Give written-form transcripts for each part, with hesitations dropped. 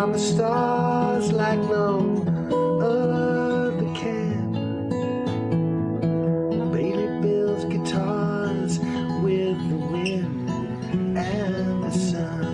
on the stars like no other can. Bailey builds guitars with the wind and the sun.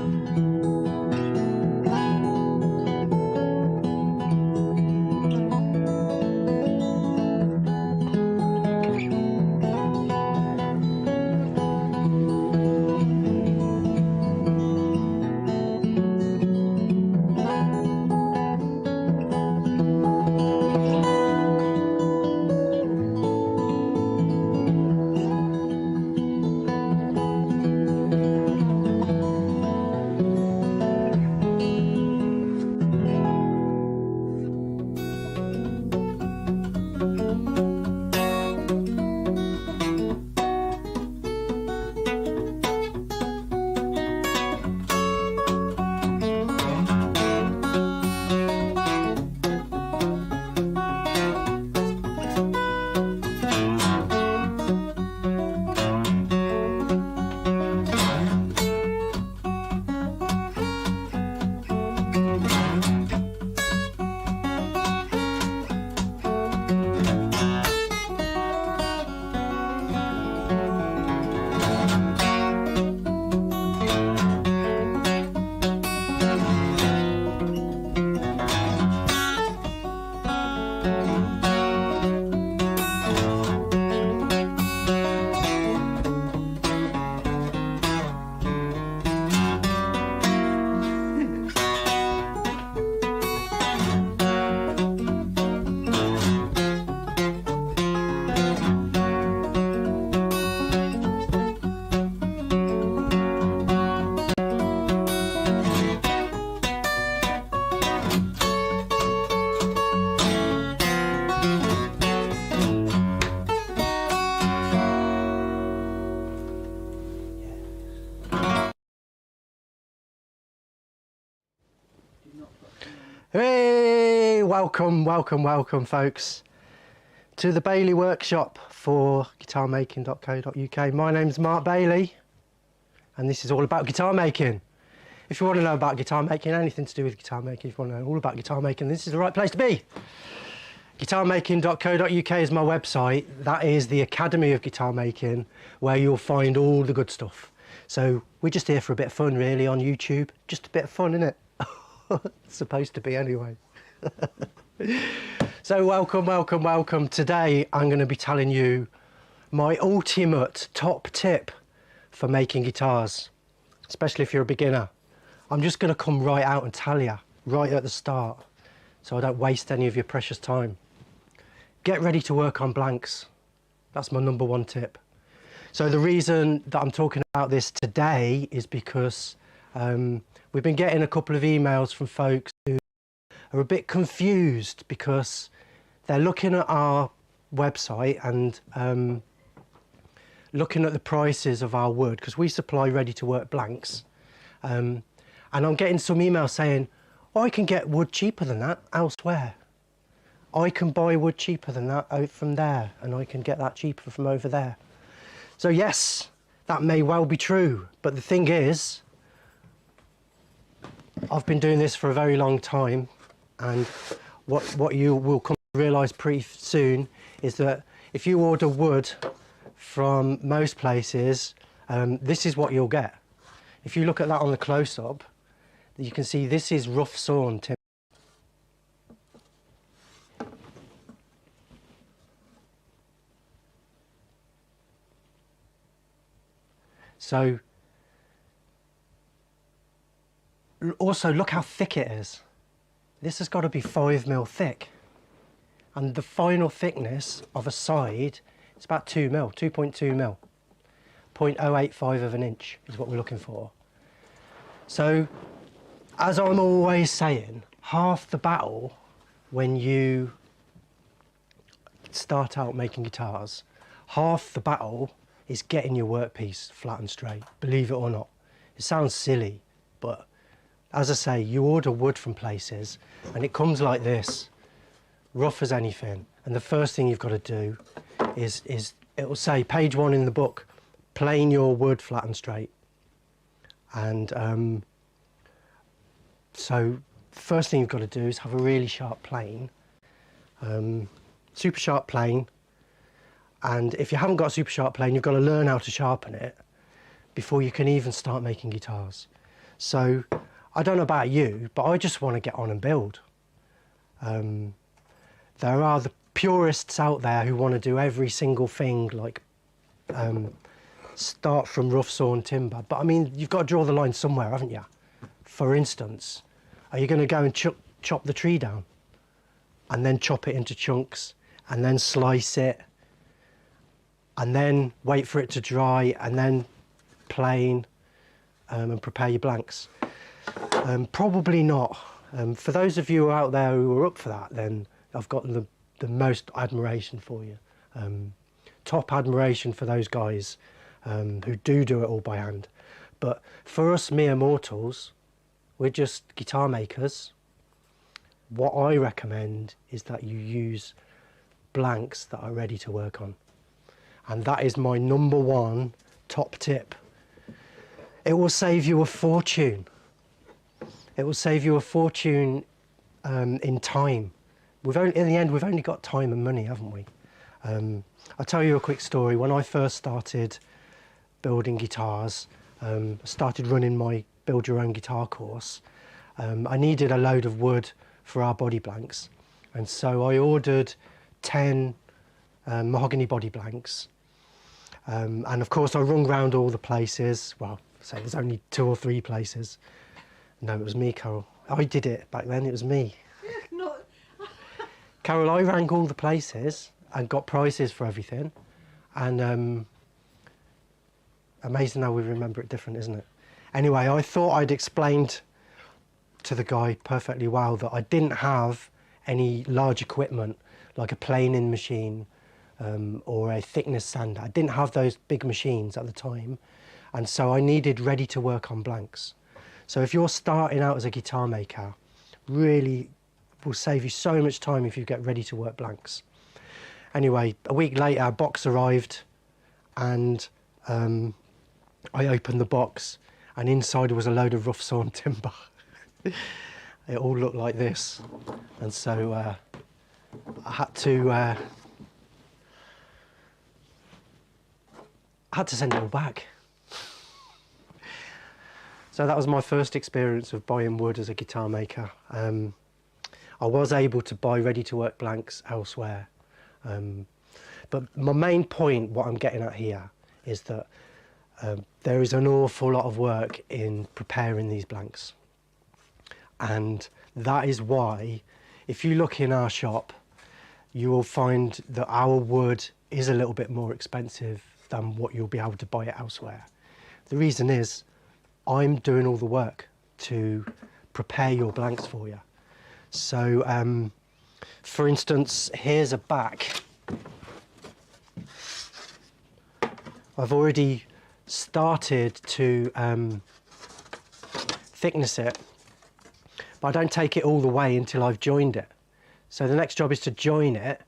Hey, welcome folks to the Bailey workshop for guitarmaking.co.uk. My name's Mark Bailey and this is all about guitar making. If you want to know about guitar making, anything to do with guitar making, if you want to know all about guitar making, this is the right place to be. Guitarmaking.co.uk is my website. That is the Academy of Guitar Making, where you'll find all the good stuff. So we're just here for a bit of fun really on YouTube. Just a bit of fun, innit? It's supposed to be anyway. So welcome. Today I'm going to be telling you my ultimate top tip for making guitars, especially if you're a beginner. I'm just going to come right out and tell you right at the start so I don't waste any of your precious time. Get ready to work on blanks. That's my number one tip. So the reason that I'm talking about this today is because we've been getting a couple of emails from folks who are a bit confused because they're looking at our website and looking at the prices of our wood, because we supply ready-to-work blanks. And I'm getting some emails saying, oh, I can get wood cheaper than that elsewhere. I can buy wood cheaper than that out from there, and I can get that cheaper from over there. So yes, that may well be true, but the thing is, I've been doing this for a very long time, and what you will come to realise pretty soon is that if you order wood from most places, this is what you'll get. If you look at that on the close-up, you can see this is rough sawn timber. So also look how thick it is. This has got to be 5mm thick, and the final thickness of a side is about 2mm, 2.2mm. 0.085 of an inch is what we're looking for. So as I'm always saying, half the battle when you start out making guitars, half the battle is getting your workpiece flat and straight, believe it or not. It sounds silly, but as I say, you order wood from places and it comes like this, rough as anything. And the first thing you've got to do is it will say, page 1 in the book, plane your wood flat and straight. And so first thing you've got to do is have a really sharp plane, super sharp plane. And if you haven't got a super sharp plane, you've got to learn how to sharpen it before you can even start making guitars. So I don't know about you, but I just want to get on and build. There are the purists out there who want to do every single thing, like start from rough sawn timber. But I mean, you've got to draw the line somewhere, haven't you? For instance, are you going to go and chop the tree down and then chop it into chunks and then slice it and then wait for it to dry and then plane and prepare your blanks? Probably not. For those of you out there who are up for that, then I've got the most admiration for you. Top admiration for those guys who do it all by hand. But for us mere mortals, we're just guitar makers. What I recommend is that you use blanks that are ready to work on. And that is my number one top tip. It will save you a fortune. It will save you a fortune in time. In the end, we've only got time and money, haven't we? I'll tell you a quick story. When I first started building guitars, I started running my build your own guitar course. I needed a load of wood for our body blanks. And so I ordered 10 mahogany body blanks. And of course I rung round all the places. Well, say there's only 2 or 3 places. No, it was me, Carol. I did it back then, it was me. Not... Carol, I rang all the places and got prices for everything. And amazing how we remember it different, isn't it? Anyway, I thought I'd explained to the guy perfectly well that I didn't have any large equipment like a planing machine or a thickness sander. I didn't have those big machines at the time, and so I needed ready to work on blanks. So if you're starting out as a guitar maker, really will save you so much time if you get ready to work blanks. Anyway, a week later, a box arrived, and I opened the box, and inside was a load of rough sawn timber. It all looked like this, and so I had to send it all back. So that was my first experience of buying wood as a guitar maker. I was able to buy ready-to-work blanks elsewhere, but my main point, what I'm getting at here, is that there is an awful lot of work in preparing these blanks. And that is why, if you look in our shop, you will find that our wood is a little bit more expensive than what you'll be able to buy it elsewhere. The reason is, I'm doing all the work to prepare your blanks for you. So, for instance, here's a back. I've already started to thickness it, but I don't take it all the way until I've joined it. So the next job is to join it,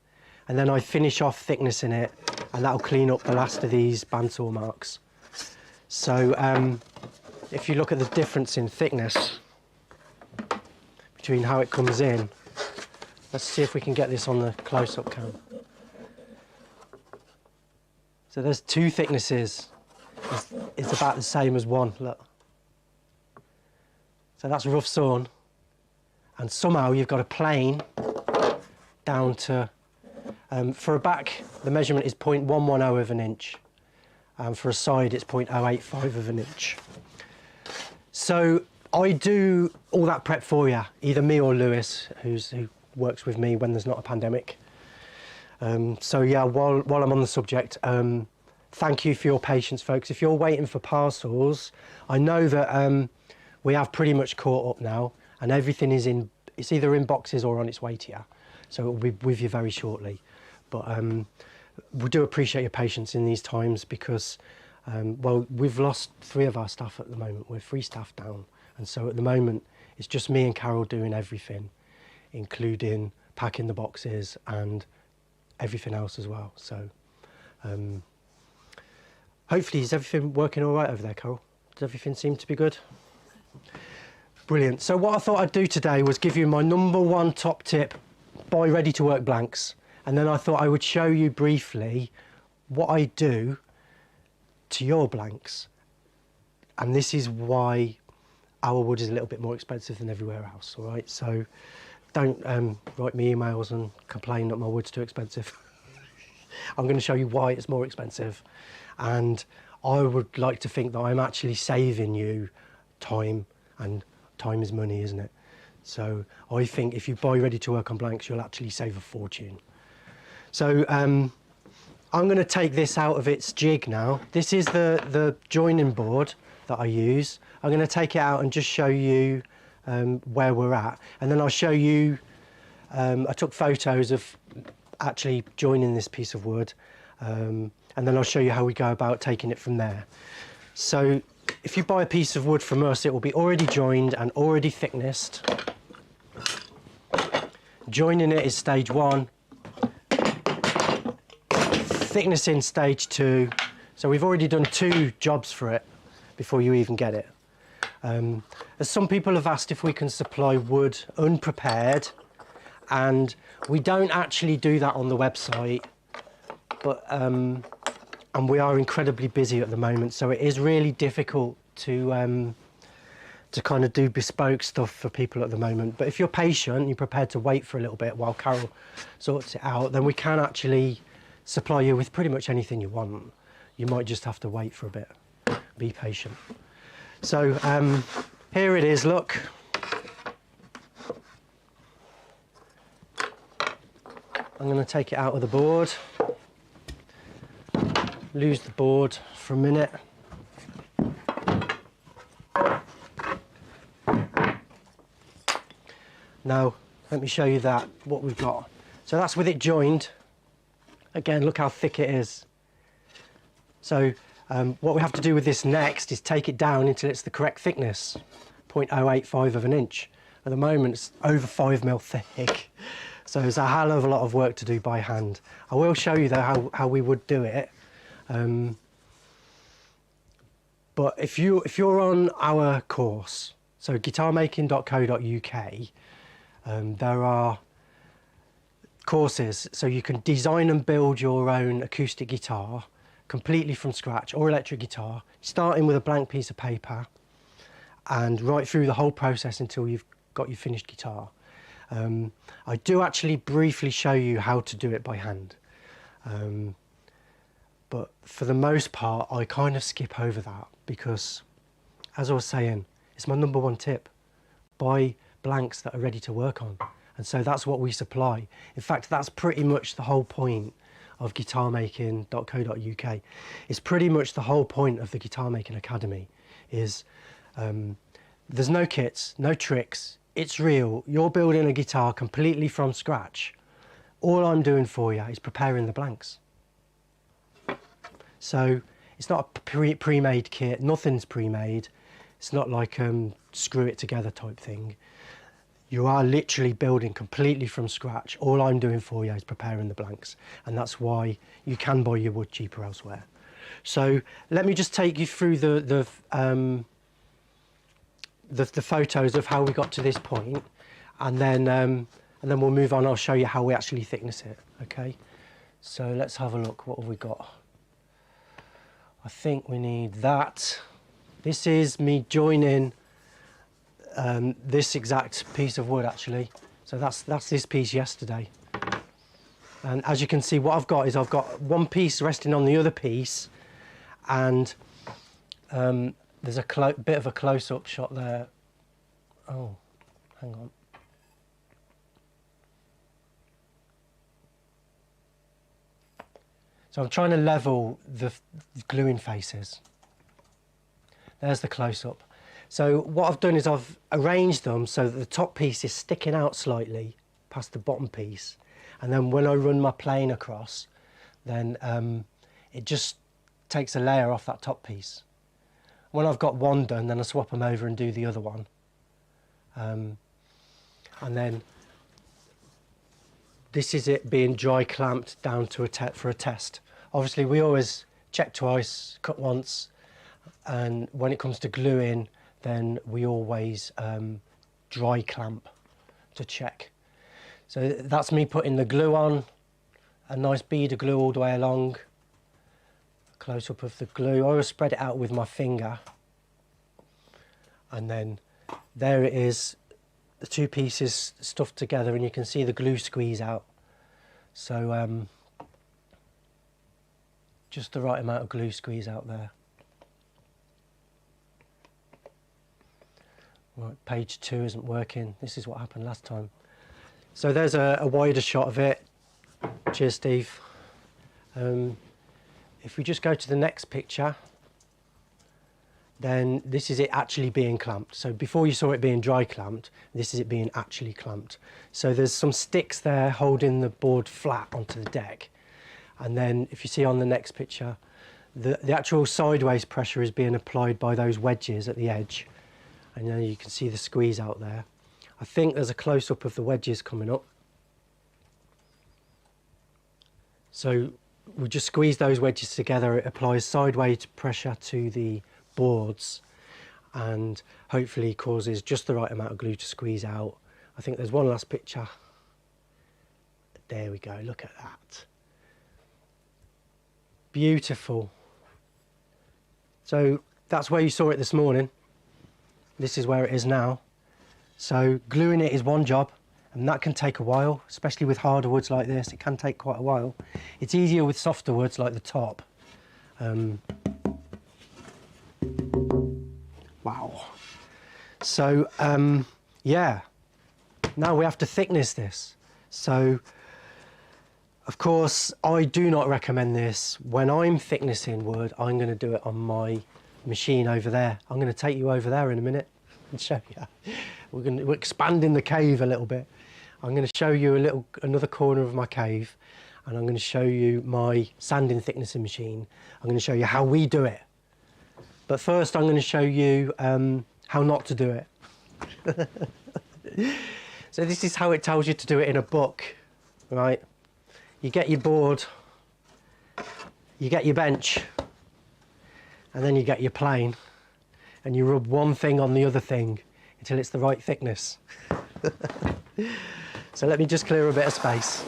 and then I finish off thicknessing it, and that'll clean up the last of these bandsaw marks. So if you look at the difference in thickness between how it comes in, let's see if we can get this on the close-up cam. So there's 2 thicknesses. It's about the same as one, look. So that's rough sawn, and somehow you've got a plane down to, for a back, the measurement is 0.110 of an inch, and for a side it's 0.085 of an inch. So I do all that prep for you, either me or Lewis, who works with me when there's not a pandemic. So yeah, while I'm on the subject, thank you for your patience, folks. If you're waiting for parcels, I know that we have pretty much caught up now, and everything is it's either in boxes or on its way to you. So it will be with you very shortly. But we do appreciate your patience in these times because, well, we've lost 3 of our staff at the moment. We're 3 staff down. And so at the moment, it's just me and Carol doing everything, including packing the boxes and everything else as well. So hopefully, is everything working all right over there, Carol? Does everything seem to be good? Brilliant. So what I thought I'd do today was give you my #1 top tip, buy ready to work blanks. And then I thought I would show you briefly what I do to your blanks. And this is why our wood is a little bit more expensive than everywhere else, all right? So don't write me emails and complain that my wood's too expensive. I'm going to show you why it's more expensive. And I would like to think that I'm actually saving you time, and time is money, isn't it? So I think if you buy ready to work on blanks, you'll actually save a fortune. So I'm going to take this out of its jig now. This is the joining board that I use. I'm going to take it out and just show you where we're at. And then I'll show you, I took photos of actually joining this piece of wood. And then I'll show you how we go about taking it from there. So if you buy a piece of wood from us, it will be already joined and already thicknessed. Joining it is stage 1. Thicknessing stage 2. So we've already done 2 jobs for it before you even get it. As some people have asked if we can supply wood unprepared, and we don't actually do that on the website, but and we are incredibly busy at the moment, so it is really difficult to kind of do bespoke stuff for people at the moment. But if you're patient, you're prepared to wait for a little bit while Carol sorts it out, then we can actually supply you with pretty much anything you want. You might just have to wait for a bit. Be patient. So here it is, look. I'm going to take it out of the board. Lose the board for a minute. Now, let me show you what we've got. So that's with it joined. Again, look how thick it is. So what we have to do with this next is take it down until it's the correct thickness, 0.085 of an inch. At the moment, it's over 5mm thick. So there's a hell of a lot of work to do by hand. I will show you though how we would do it. But if you're on our course, so guitarmaking.co.uk, there are courses, so you can design and build your own acoustic guitar completely from scratch, or electric guitar, starting with a blank piece of paper and right through the whole process until you've got your finished guitar. I do actually briefly show you how to do it by hand, but for the most part I kind of skip over that because, as I was saying, it's my #1 tip: buy blanks that are ready to work on. And so that's what we supply. In fact, that's pretty much the whole point of guitarmaking.co.uk. It's pretty much the whole point of the Guitar Making Academy is there's no kits, no tricks. It's real. You're building a guitar completely from scratch. All I'm doing for you is preparing the blanks. So it's not a pre-made kit. Nothing's pre-made. It's not like screw it together type thing. You are literally building completely from scratch. All I'm doing for you is preparing the blanks, and that's why you can buy your wood cheaper elsewhere. So let me just take you through the photos of how we got to this point, and then we'll move on. I'll show you how we actually thickness it. Okay. So let's have a look. What have we got? I think we need that. This is me joining this exact piece of wood actually. So that's this piece yesterday. And as you can see, what I've got is I've got one piece resting on the other piece, and there's a bit of a close-up shot there. Oh, hang on. So I'm trying to level the gluing faces. There's the close-up. So what I've done is I've arranged them so that the top piece is sticking out slightly past the bottom piece. And then when I run my plane across, then it just takes a layer off that top piece. When I've got one done, then I swap them over and do the other one. And then this is it being dry clamped down to for a test. Obviously we always check twice, cut once, and when it comes to gluing, then we always dry clamp to check. So that's me putting the glue on, a nice bead of glue all the way along. Close up of the glue. I always spread it out with my finger, and then there it is, the two pieces stuffed together, and you can see the glue squeeze out. So just the right amount of glue squeeze out there. Right, page 2 isn't working. This is what happened last time. So there's a wider shot of it. Cheers, Steve. If we just go to the next picture, then this is it actually being clamped. So before you saw it being dry clamped, this is it being actually clamped. So there's some sticks there holding the board flat onto the deck. And then if you see on the next picture, the actual sideways pressure is being applied by those wedges at the edge. And then you can see the squeeze out there. I think there's a close-up of the wedges coming up. So we just squeeze those wedges together. It applies sideways pressure to the boards and hopefully causes just the right amount of glue to squeeze out. I think there's one last picture. There we go, look at that. Beautiful. So that's where you saw it this morning. This is where it is now. So gluing it is one job, and that can take a while, especially with harder woods like this. It can take quite a while. It's easier with softer woods like the top. Wow. So yeah, now we have to thickness this. So of course I do not recommend this. When I'm thicknessing wood, I'm going to do it on my machine over there. I'm going to take you over there in a minute and show you. We're expanding the cave a little bit. I'm going to show you another corner of my cave, and I'm going to show you my sanding thicknessing machine. I'm going to show you how we do it. But first I'm going to show you how not to do it. So this is how it tells you to do it in a book, right? You get your board, you get your bench, and then you get your plane, and you rub one thing on the other thing until it's the right thickness. So let me just clear a bit of space.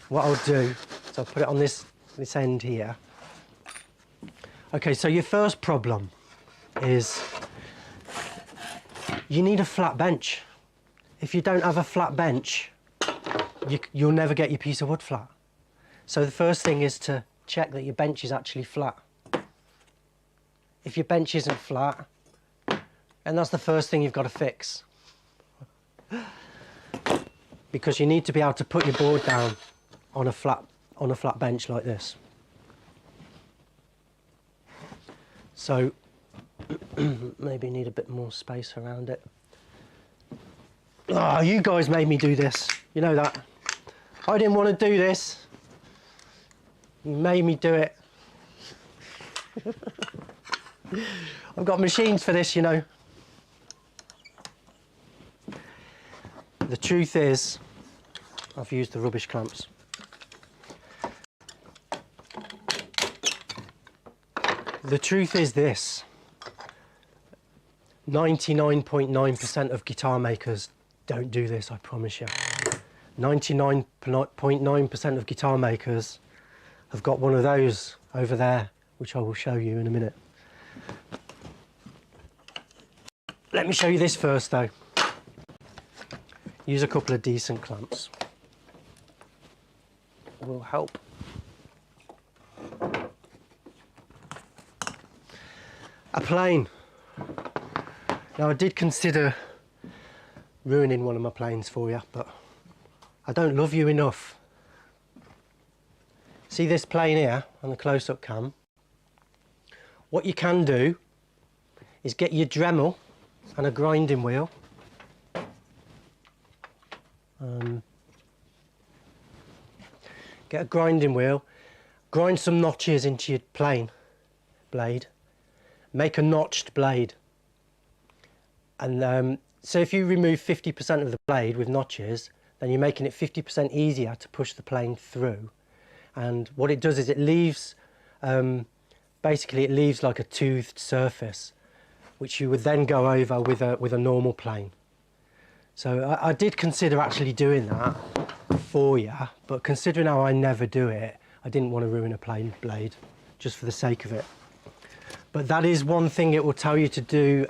What I'll do is I'll put it on this end here. Okay, so your first problem is you need a flat bench. If you don't have a flat bench, you'll never get your piece of wood flat. So the first thing is to check that your bench is actually flat. If your bench isn't flat, and that's the first thing you've got to fix. Because you need to be able to put your board down on a flat bench like this. So maybe need a bit more space around it. Oh, you guys made me do this. You know that. I didn't want to do this. You made me do it. I've got machines for this, you know. The truth is, I've used the rubbish clamps. The truth is this: 99.9% of guitar makers don't do this, I promise you. 99.9% of guitar makers have got one of those over there, which I will show you in a minute. Let me show you this first though. Use a couple of decent clamps. It will help. A plane. Now I did consider ruining one of my planes for you, but I don't love you enough. See this plane here on the close-up cam? What you can do is get your Dremel and a grinding wheel. Get a grinding wheel, grind some notches into your plane blade, make a notched blade, and so if you remove 50% of the blade with notches, then you're making it 50% easier to push the plane through. And what it does is it leaves, basically it leaves like a toothed surface which you would then go over with a normal plane. So I did consider actually doing that for you, but considering how I never do it, I didn't want to ruin a plain blade just for the sake of it. But that is one thing it will tell you to do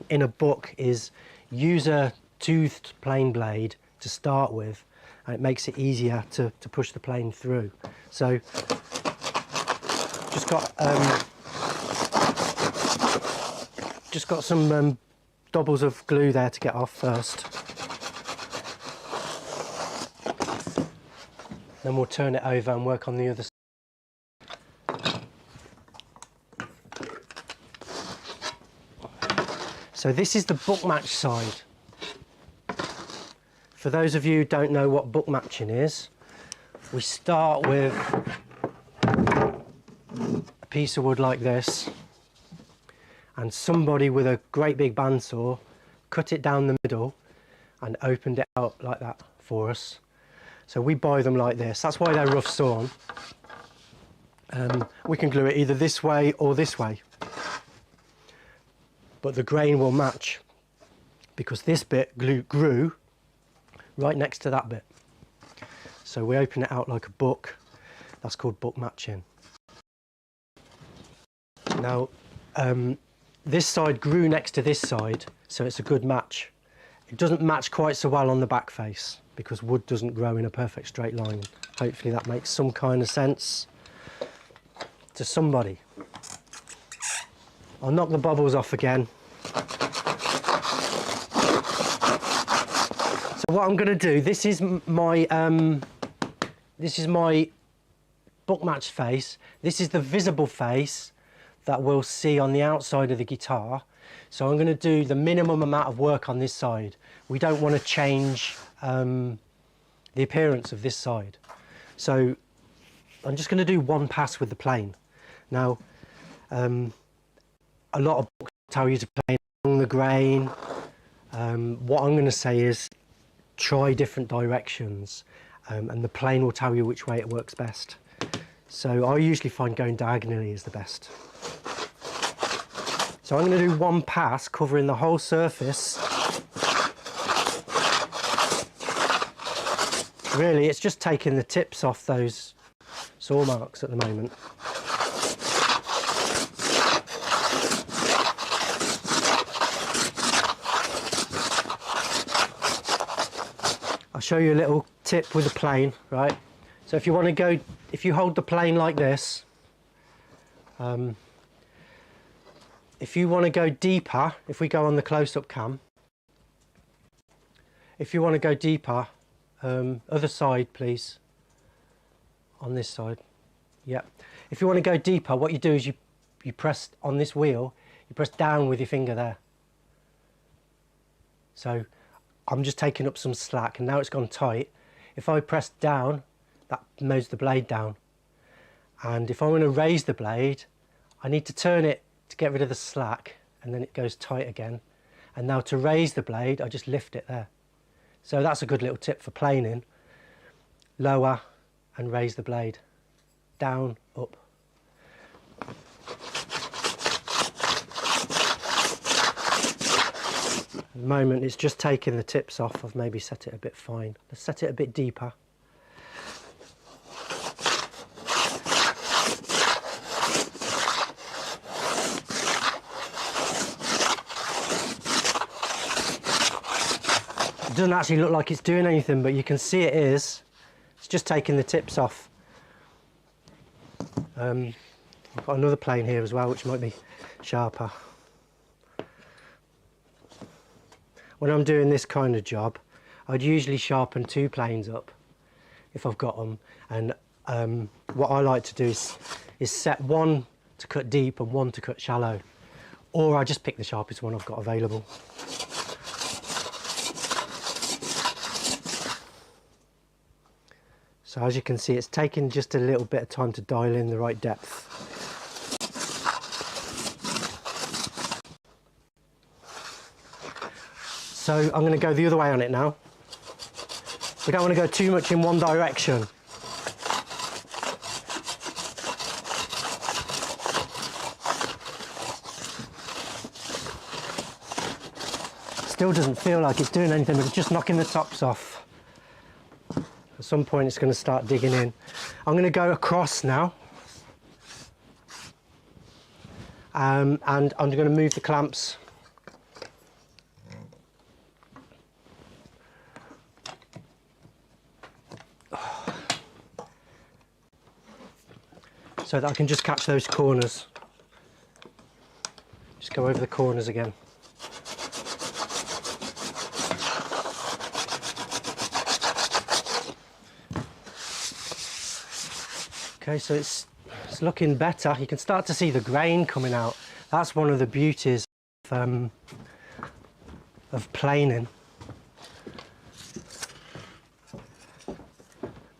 in a book, is use a toothed plane blade to start with, and it makes it easier to push the plane through. So just got some doubles of glue there to get off first. Then we'll turn it over and work on the other side. So this is the book match side. For those of you who don't know what book matching is, we start with a piece of wood like this, and somebody with a great big bandsaw cut it down the middle and opened it out like that for us. So we buy them like this. That's why they're rough sawn. We can glue it either this way or this way, but the grain will match because this bit grew right next to that bit. So we open it out like a book. That's called book matching. Now this side grew next to this side, so it's a good match. It doesn't match quite so well on the back face because wood doesn't grow in a perfect straight line. Hopefully that makes some kind of sense to somebody. I'll knock the bubbles off again. So what I'm going to do, this is my book match face. This is the visible face that we'll see on the outside of the guitar. So I'm going to do the minimum amount of work on this side. We don't want to change the appearance of this side. So I'm just going to do one pass with the plane. Now, a lot of books tell you to plane along the grain. What I'm going to say is try different directions, and the plane will tell you which way it works best. So I usually find going diagonally is the best. So I'm going to do one pass covering the whole surface. Really, it's just taking the tips off those saw marks at the moment. I'll show you a little tip with the plane, right? So if you want to go, if you hold the plane like this, if you want to go deeper, if we go on the close-up cam, if you want to go deeper, other side please, on this side, yeah. If you want to go deeper, what you do is you press on this wheel, you press down with your finger there. So I'm just taking up some slack and now it's gone tight. If I press down, that moves the blade down. And if I want to raise the blade, I need to turn it to get rid of the slack, and then it goes tight again. And now to raise the blade, I just lift it there. So that's a good little tip for planing. Lower and raise the blade. Down, up. At the moment it's just taking the tips off. I've maybe set it a bit fine. Let's set it a bit deeper. It doesn't actually look like it's doing anything, but you can see it is. It's just taking the tips off. I've got another plane here as well, which might be sharper. When I'm doing this kind of job, I'd usually sharpen two planes up if I've got them. And what I like to do is set one to cut deep and one to cut shallow. Or I just pick the sharpest one I've got available. So as you can see, it's taking just a little bit of time to dial in the right depth. So I'm going to go the other way on it now. We don't want to go too much in one direction. still doesn't feel like it's doing anything, but it's just knocking the tops off. At some point it's going to start digging in. I'm going to go across now. And I'm going to move the clamps. So that I can just catch those corners. Just go over the corners again. Okay, so it's looking better. You can start to see the grain coming out. That's one of the beauties of planing.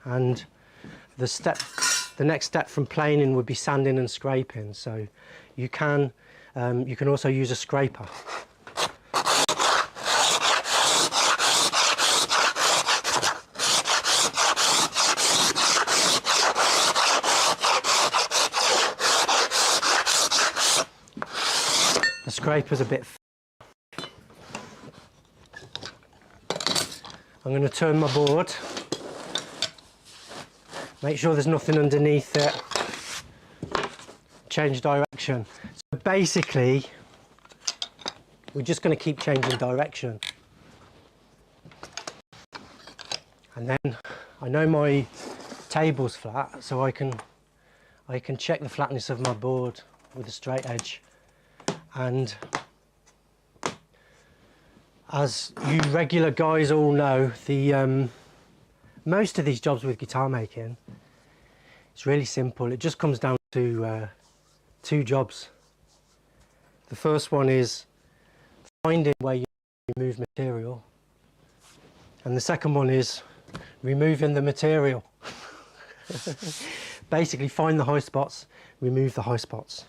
And the next step from planing would be sanding and scraping. So you can also use a scraper. The scraper's a bit. I'm going to turn my board. Make sure there's nothing underneath it. Change direction. So basically, we're just going to keep changing direction. And then I know my table's flat, so I can check the flatness of my board with a straight edge. And as you regular guys all know, the most of these jobs with guitar making, it's really simple. It just comes down to two jobs. The first one is finding where you remove material, and the second one is removing the material. Basically, find the high spots, remove the high spots.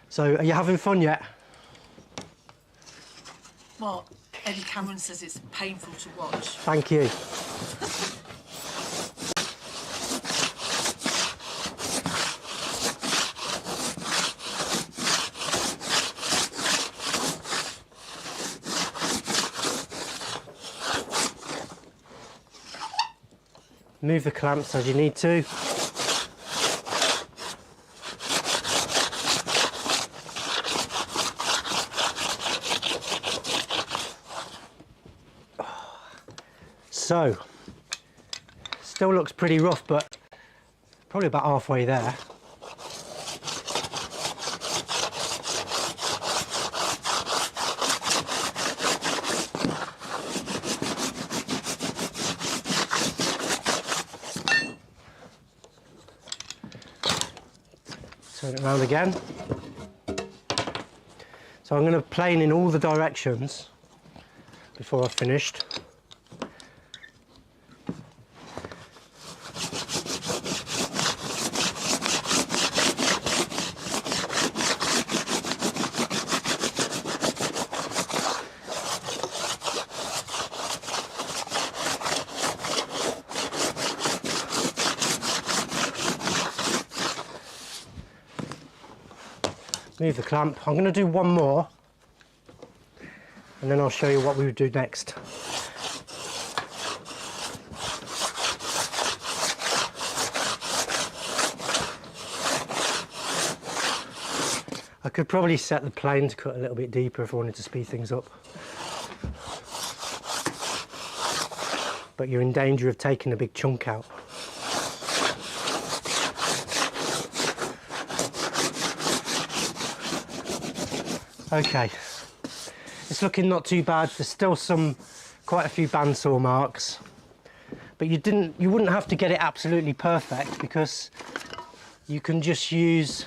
So, are you having fun yet? Well, Eddie Cameron says it's painful to watch. Thank you. Move the clamps as you need to. So, still looks pretty rough, but probably about halfway there. Turn it around again. So I'm going to plane in all the directions before I've finished. Move the clamp. I'm going to do one more and then I'll show you what we would do next. I could probably set the plane to cut a little bit deeper if I wanted to speed things up, but you're in danger of taking a big chunk out. Okay, it's looking not too bad. There's still quite a few bandsaw marks, but you wouldn't have to get it absolutely perfect, because you can just use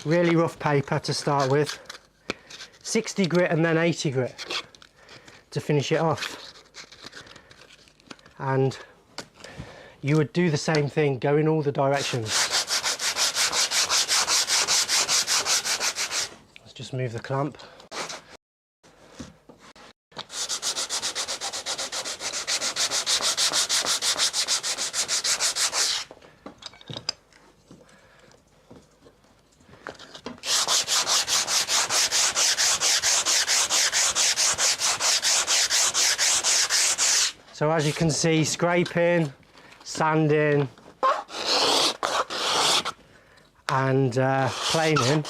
really rough paper to start with, 60 grit and then 80 grit to finish it off. And you would do the same thing, go in all the directions. Let's just move the clamp. So as you can see, scraping, sanding and planing.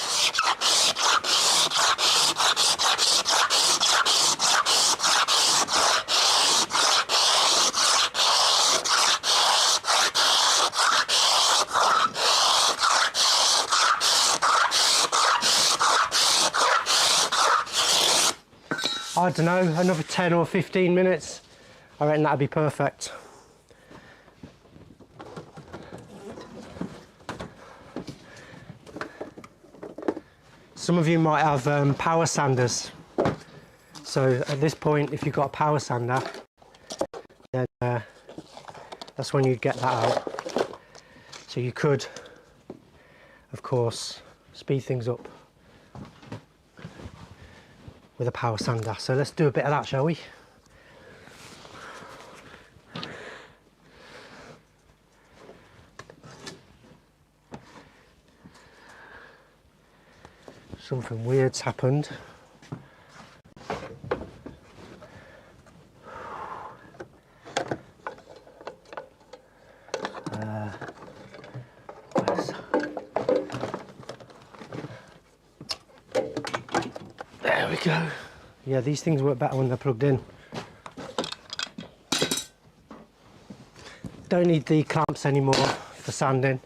I don't know, another 10 or 15 minutes. I reckon that'd be perfect. Some of you might have power sanders. So at this point, if you've got a power sander, then that's when you'd get that out. So you could, of course, speed things up with a power sander. So let's do a bit of that, shall we? Something weird's happened. There we go. Yeah, these things work better when they're plugged in. Don't need the clamps anymore for sanding.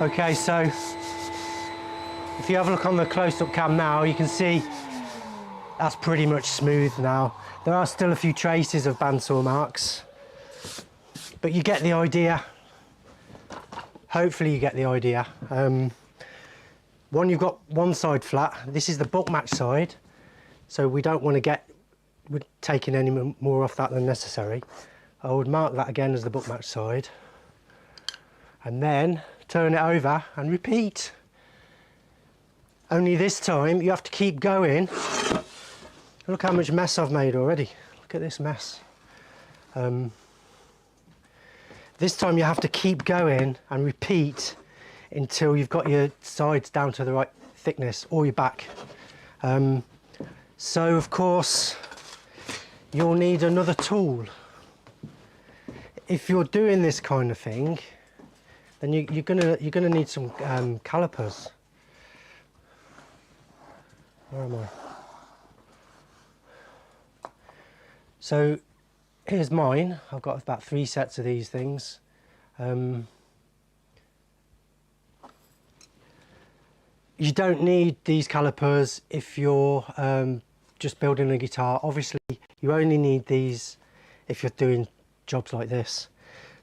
Okay, so if you have a look on the close-up cam now, you can see that's pretty much smooth now. There are still a few traces of bandsaw marks, but you get the idea. Hopefully you get the idea. You've got one side flat. This is the buck match side, so we don't want to we're taking any more off that than necessary. I would mark that again as the buck match side, and then turn it over and repeat. Only this time you have to keep going. Look how much mess I've made already. Look at this mess. This time you have to keep going and repeat until you've got your sides down to the right thickness, or your back. So of course you'll need another tool. If you're doing this kind of thing, then you're gonna need some calipers. Where am I? So here's mine. I've got about 3 sets of these things. You don't need these calipers if you're just building a guitar. Obviously, you only need these if you're doing jobs like this.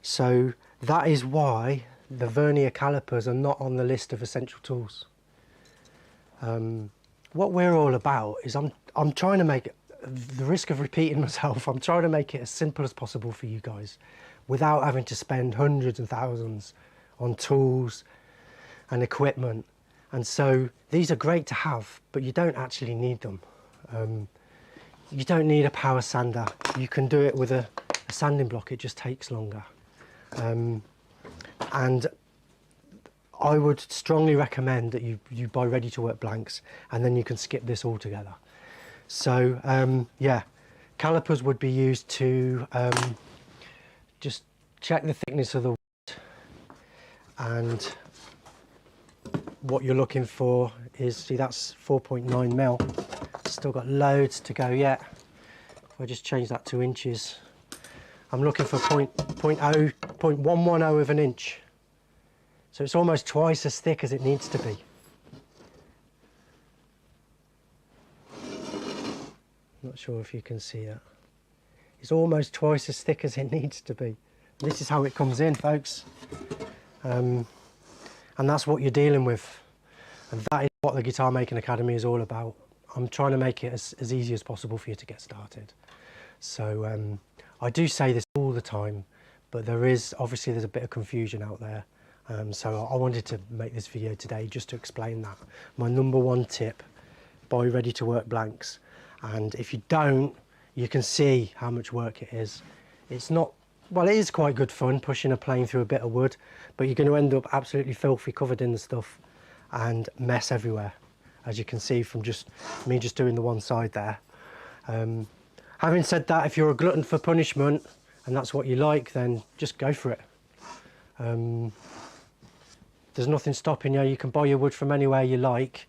So that is why the vernier calipers are not on the list of essential tools. What we're all about is I'm trying to make it, the risk of repeating myself, I'm trying to make it as simple as possible for you guys without having to spend hundreds and thousands on tools and equipment. And so these are great to have, but you don't actually need them. You don't need a power sander. You can do it with a sanding block. It just takes longer. And I would strongly recommend that you buy ready to work blanks, and then you can skip this altogether. So yeah, calipers would be used to just check the thickness of the wood, and what you're looking for is, see, that's 4.9 mil. Still got loads to go yet. I'll just change that to inches. I'm looking for 0.110 of an inch. So it's almost twice as thick as it needs to be. Not sure if you can see it. It's almost twice as thick as it needs to be. This is how it comes in, folks. And that's what you're dealing with. And that is what the Guitar Making Academy is all about. I'm trying to make it as easy as possible for you to get started. So I do say this all the time, but there's a bit of confusion out there. So I wanted to make this video today just to explain that. My number one tip, buy ready to work blanks. And if you don't, you can see how much work it is. It's not, well, it is quite good fun pushing a plane through a bit of wood, but you're going to end up absolutely filthy, covered in the stuff and mess everywhere, as you can see from me just doing the one side there. Having said that, if you're a glutton for punishment and that's what you like, then just go for it. There's nothing stopping you. You can buy your wood from anywhere you like,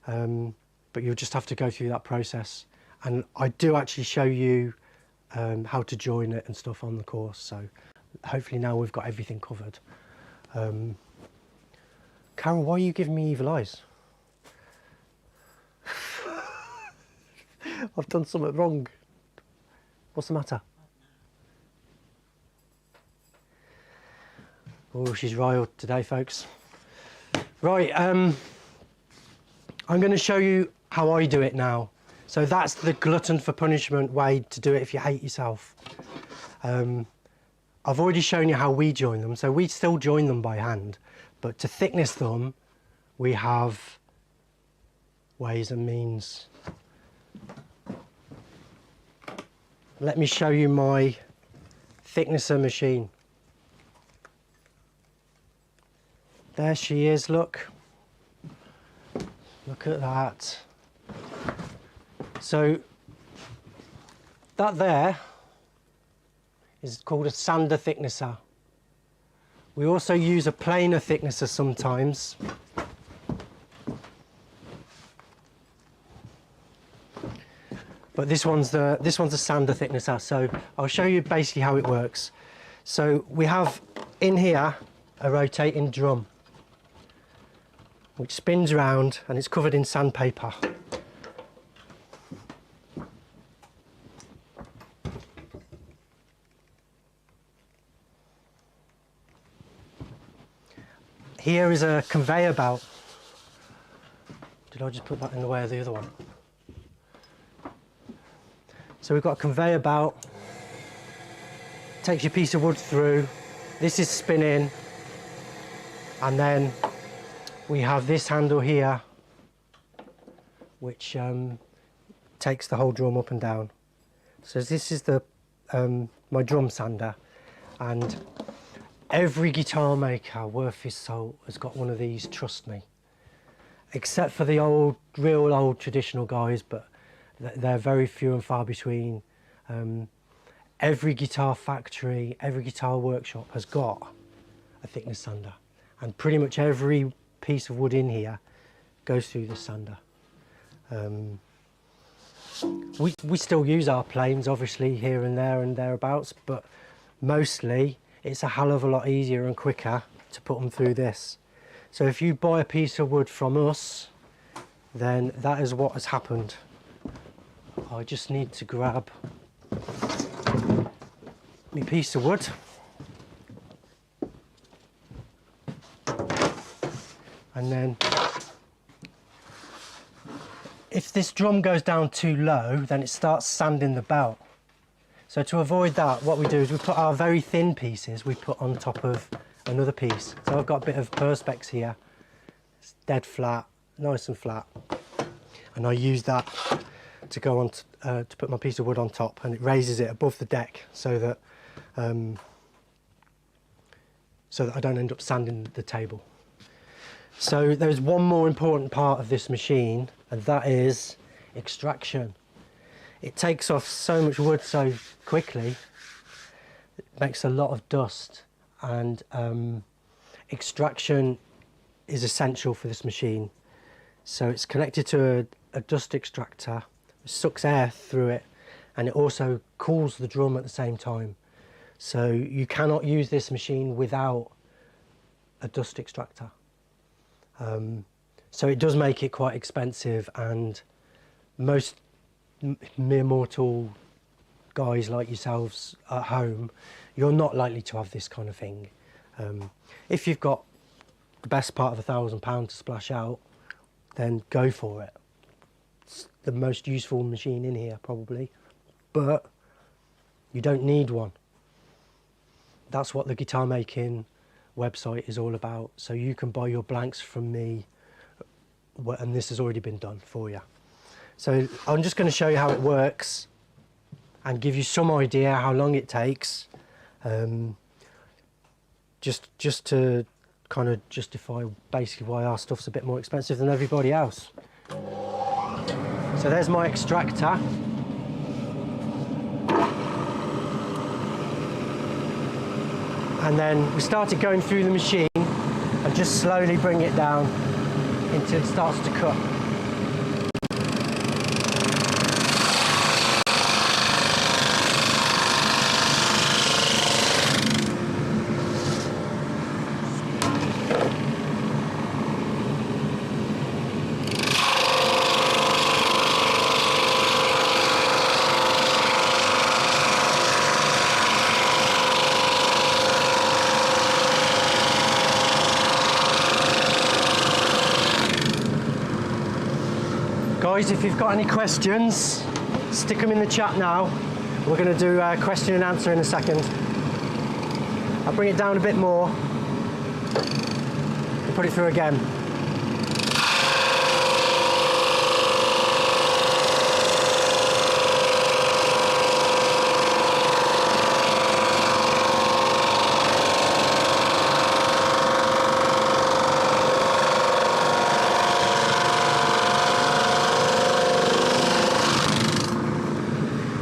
but you'll just have to go through that process. And I do actually show you how to join it and stuff on the course, so hopefully now we've got everything covered. Carol, why are you giving me evil eyes? I've done something wrong. What's the matter? Oh, she's riled today, folks. Right, I'm going to show you how I do it now. So that's the glutton for punishment way to do it if you hate yourself. I've already shown you how we join them, so we still join them by hand, but to thickness them, we have ways and means. Let me show you my thicknesser machine. There she is, look. Look at that. So that there is called a sander thicknesser. We also use a planer thicknesser sometimes. But this one's a sander thicknesser, so I'll show you basically how it works. So we have in here a rotating drum which spins round and it's covered in sandpaper. Here is a conveyor belt. Did I just put that in the way of the other one? So we've got a conveyor belt, takes your piece of wood through, this is spinning, and then we have this handle here which takes the whole drum up and down. So this is my drum sander, and every guitar maker worth his salt has got one of these, trust me. Except for the real old traditional guys, but they're very few and far between. Every guitar factory, every guitar workshop has got a thickness sander, and pretty much every piece of wood in here goes through the sander. We still use our planes, obviously, here and there and thereabouts, but mostly it's a hell of a lot easier and quicker to put them through this. So if you buy a piece of wood from us, then that is what has happened. I just need to grab my piece of wood. And then if this drum goes down too low, then it starts sanding the belt. So to avoid that, what we do is we put our very thin pieces, we put on top of another piece. So I've got a bit of perspex here. It's dead flat, nice and flat. And I use that to go on to put my piece of wood on top, and it raises it above the deck so that I don't end up sanding the table. So there's one more important part of this machine, and that is extraction. It takes off so much wood so quickly, it makes a lot of dust, and extraction is essential for this machine. So it's connected to a dust extractor, it sucks air through it, and it also cools the drum at the same time. So you cannot use this machine without a dust extractor. So it does make it quite expensive, and most mere mortal guys like yourselves at home, you're not likely to have this kind of thing. If you've got the best part of £1,000 to splash out, then go for it. It's the most useful machine in here probably, but you don't need one. That's what the guitar making website is all about. So you can buy your blanks from me, and this has already been done for you. So I'm just going to show you how it works and give you some idea how long it takes, just to kind of justify basically why our stuff's a bit more expensive than everybody else. So there's my extractor. And then we started going through the machine and just slowly bring it down until it starts to cut. Guys, if you've got any questions, stick them in the chat now. We're going to do a question and answer in a second. I'll bring it down a bit more and put it through again.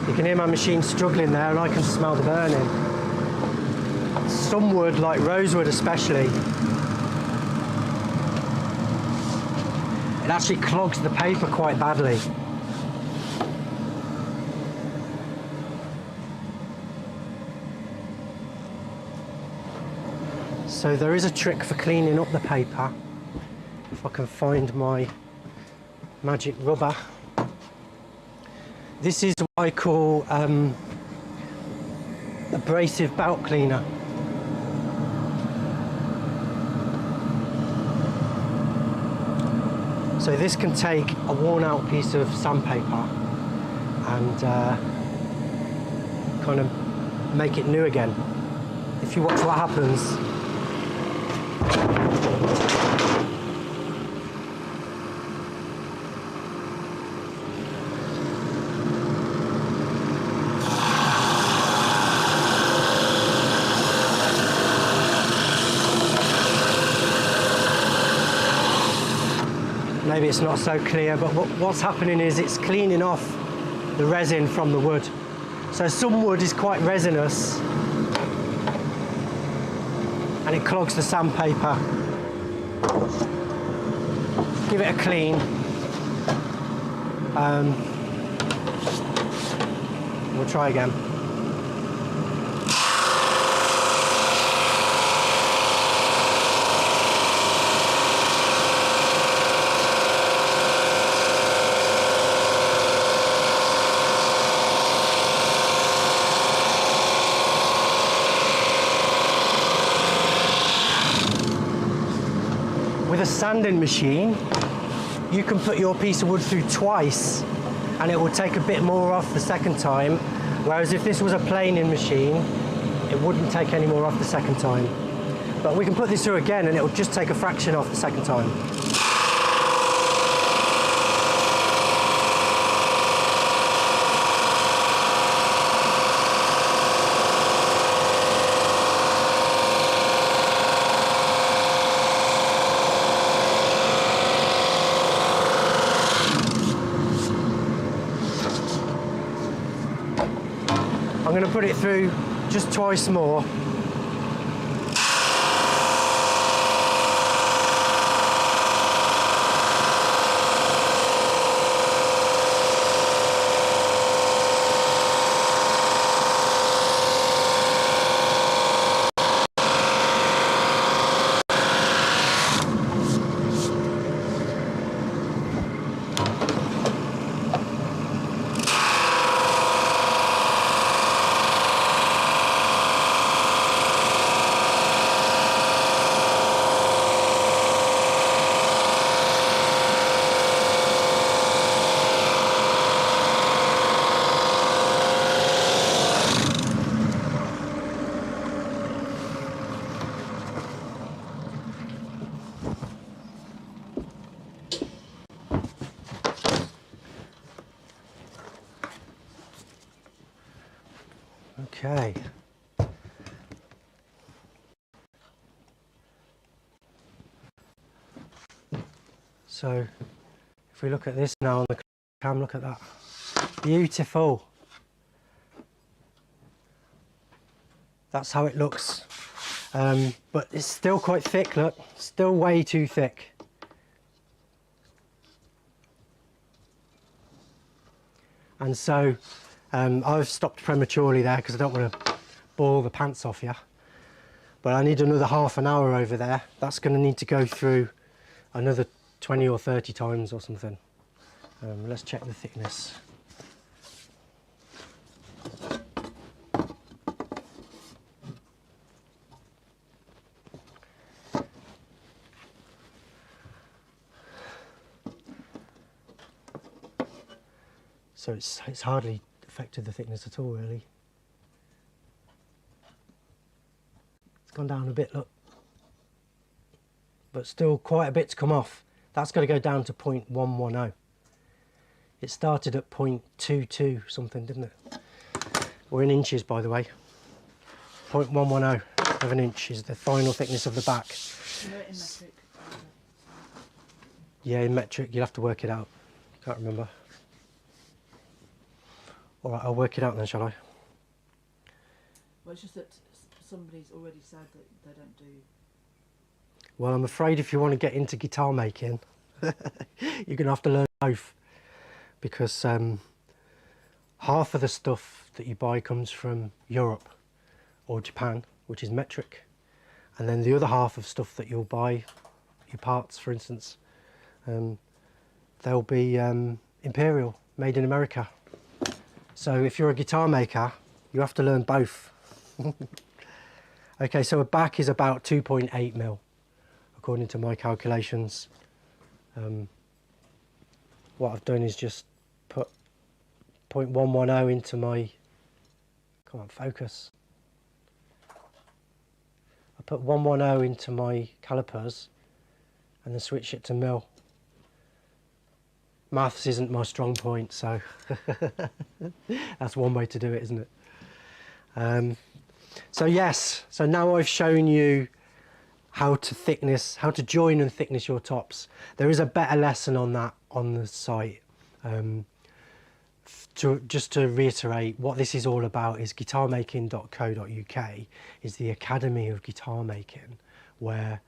You can hear my machine struggling there, and I can smell the burning. Some wood, like rosewood especially, it actually clogs the paper quite badly. So there is a trick for cleaning up the paper. If I can find my magic rubber. This is what I call abrasive belt cleaner. So this can take a worn out piece of sandpaper and kind of make it new again. If you watch what happens. Maybe it's not so clear, but what's happening is it's cleaning off the resin from the wood. So some wood is quite resinous and it clogs the sandpaper. Give it a clean. We'll try again. With a sanding machine, you can put your piece of wood through twice and it will take a bit more off the second time, whereas if this was a planing machine, it wouldn't take any more off the second time. But we can put this through again and it will just take a fraction off the second time. I'm going to put it through just twice more. Okay. So if we look at this now on the cam, look at that. Beautiful. That's how it looks. But it's still quite thick, look. Still way too thick. And so I've stopped prematurely there because I don't want to bore the pants off you. But I need another half an hour over there. That's going to need to go through another 20 or 30 times or something. Let's check the thickness. So it's hardly affected the thickness at all, really. It's gone down a bit, look. But still quite a bit to come off. That's got to go down to 0.110. It started at 0.22 something, didn't it? We're in inches, by the way. 0.110 of an inch is the final thickness of the back. You know it in metric? Yeah, in metric, you'll have to work it out. Can't remember. All right, I'll work it out then, shall I? Well, it's just that somebody's already said that they don't do... Well, I'm afraid if you want to get into guitar making, you're going to have to learn both. Because half of the stuff that you buy comes from Europe or Japan, which is metric. And then the other half of stuff that you'll buy, your parts, for instance, they'll be imperial, made in America. So if you're a guitar maker, you have to learn both. Okay, so a back is about 2.8 mil, according to my calculations. What I've done is just put 0.110 into my, come on, focus. I put 110 into my calipers and then switch it to mil. Maths isn't my strong point, so that's one way to do it, isn't it? So yes, so now I've shown you how to join and thickness your tops. There is a better lesson on that on the site. Just to reiterate, what this is all about is guitarmaking.co.uk is the Academy of Guitar Making, where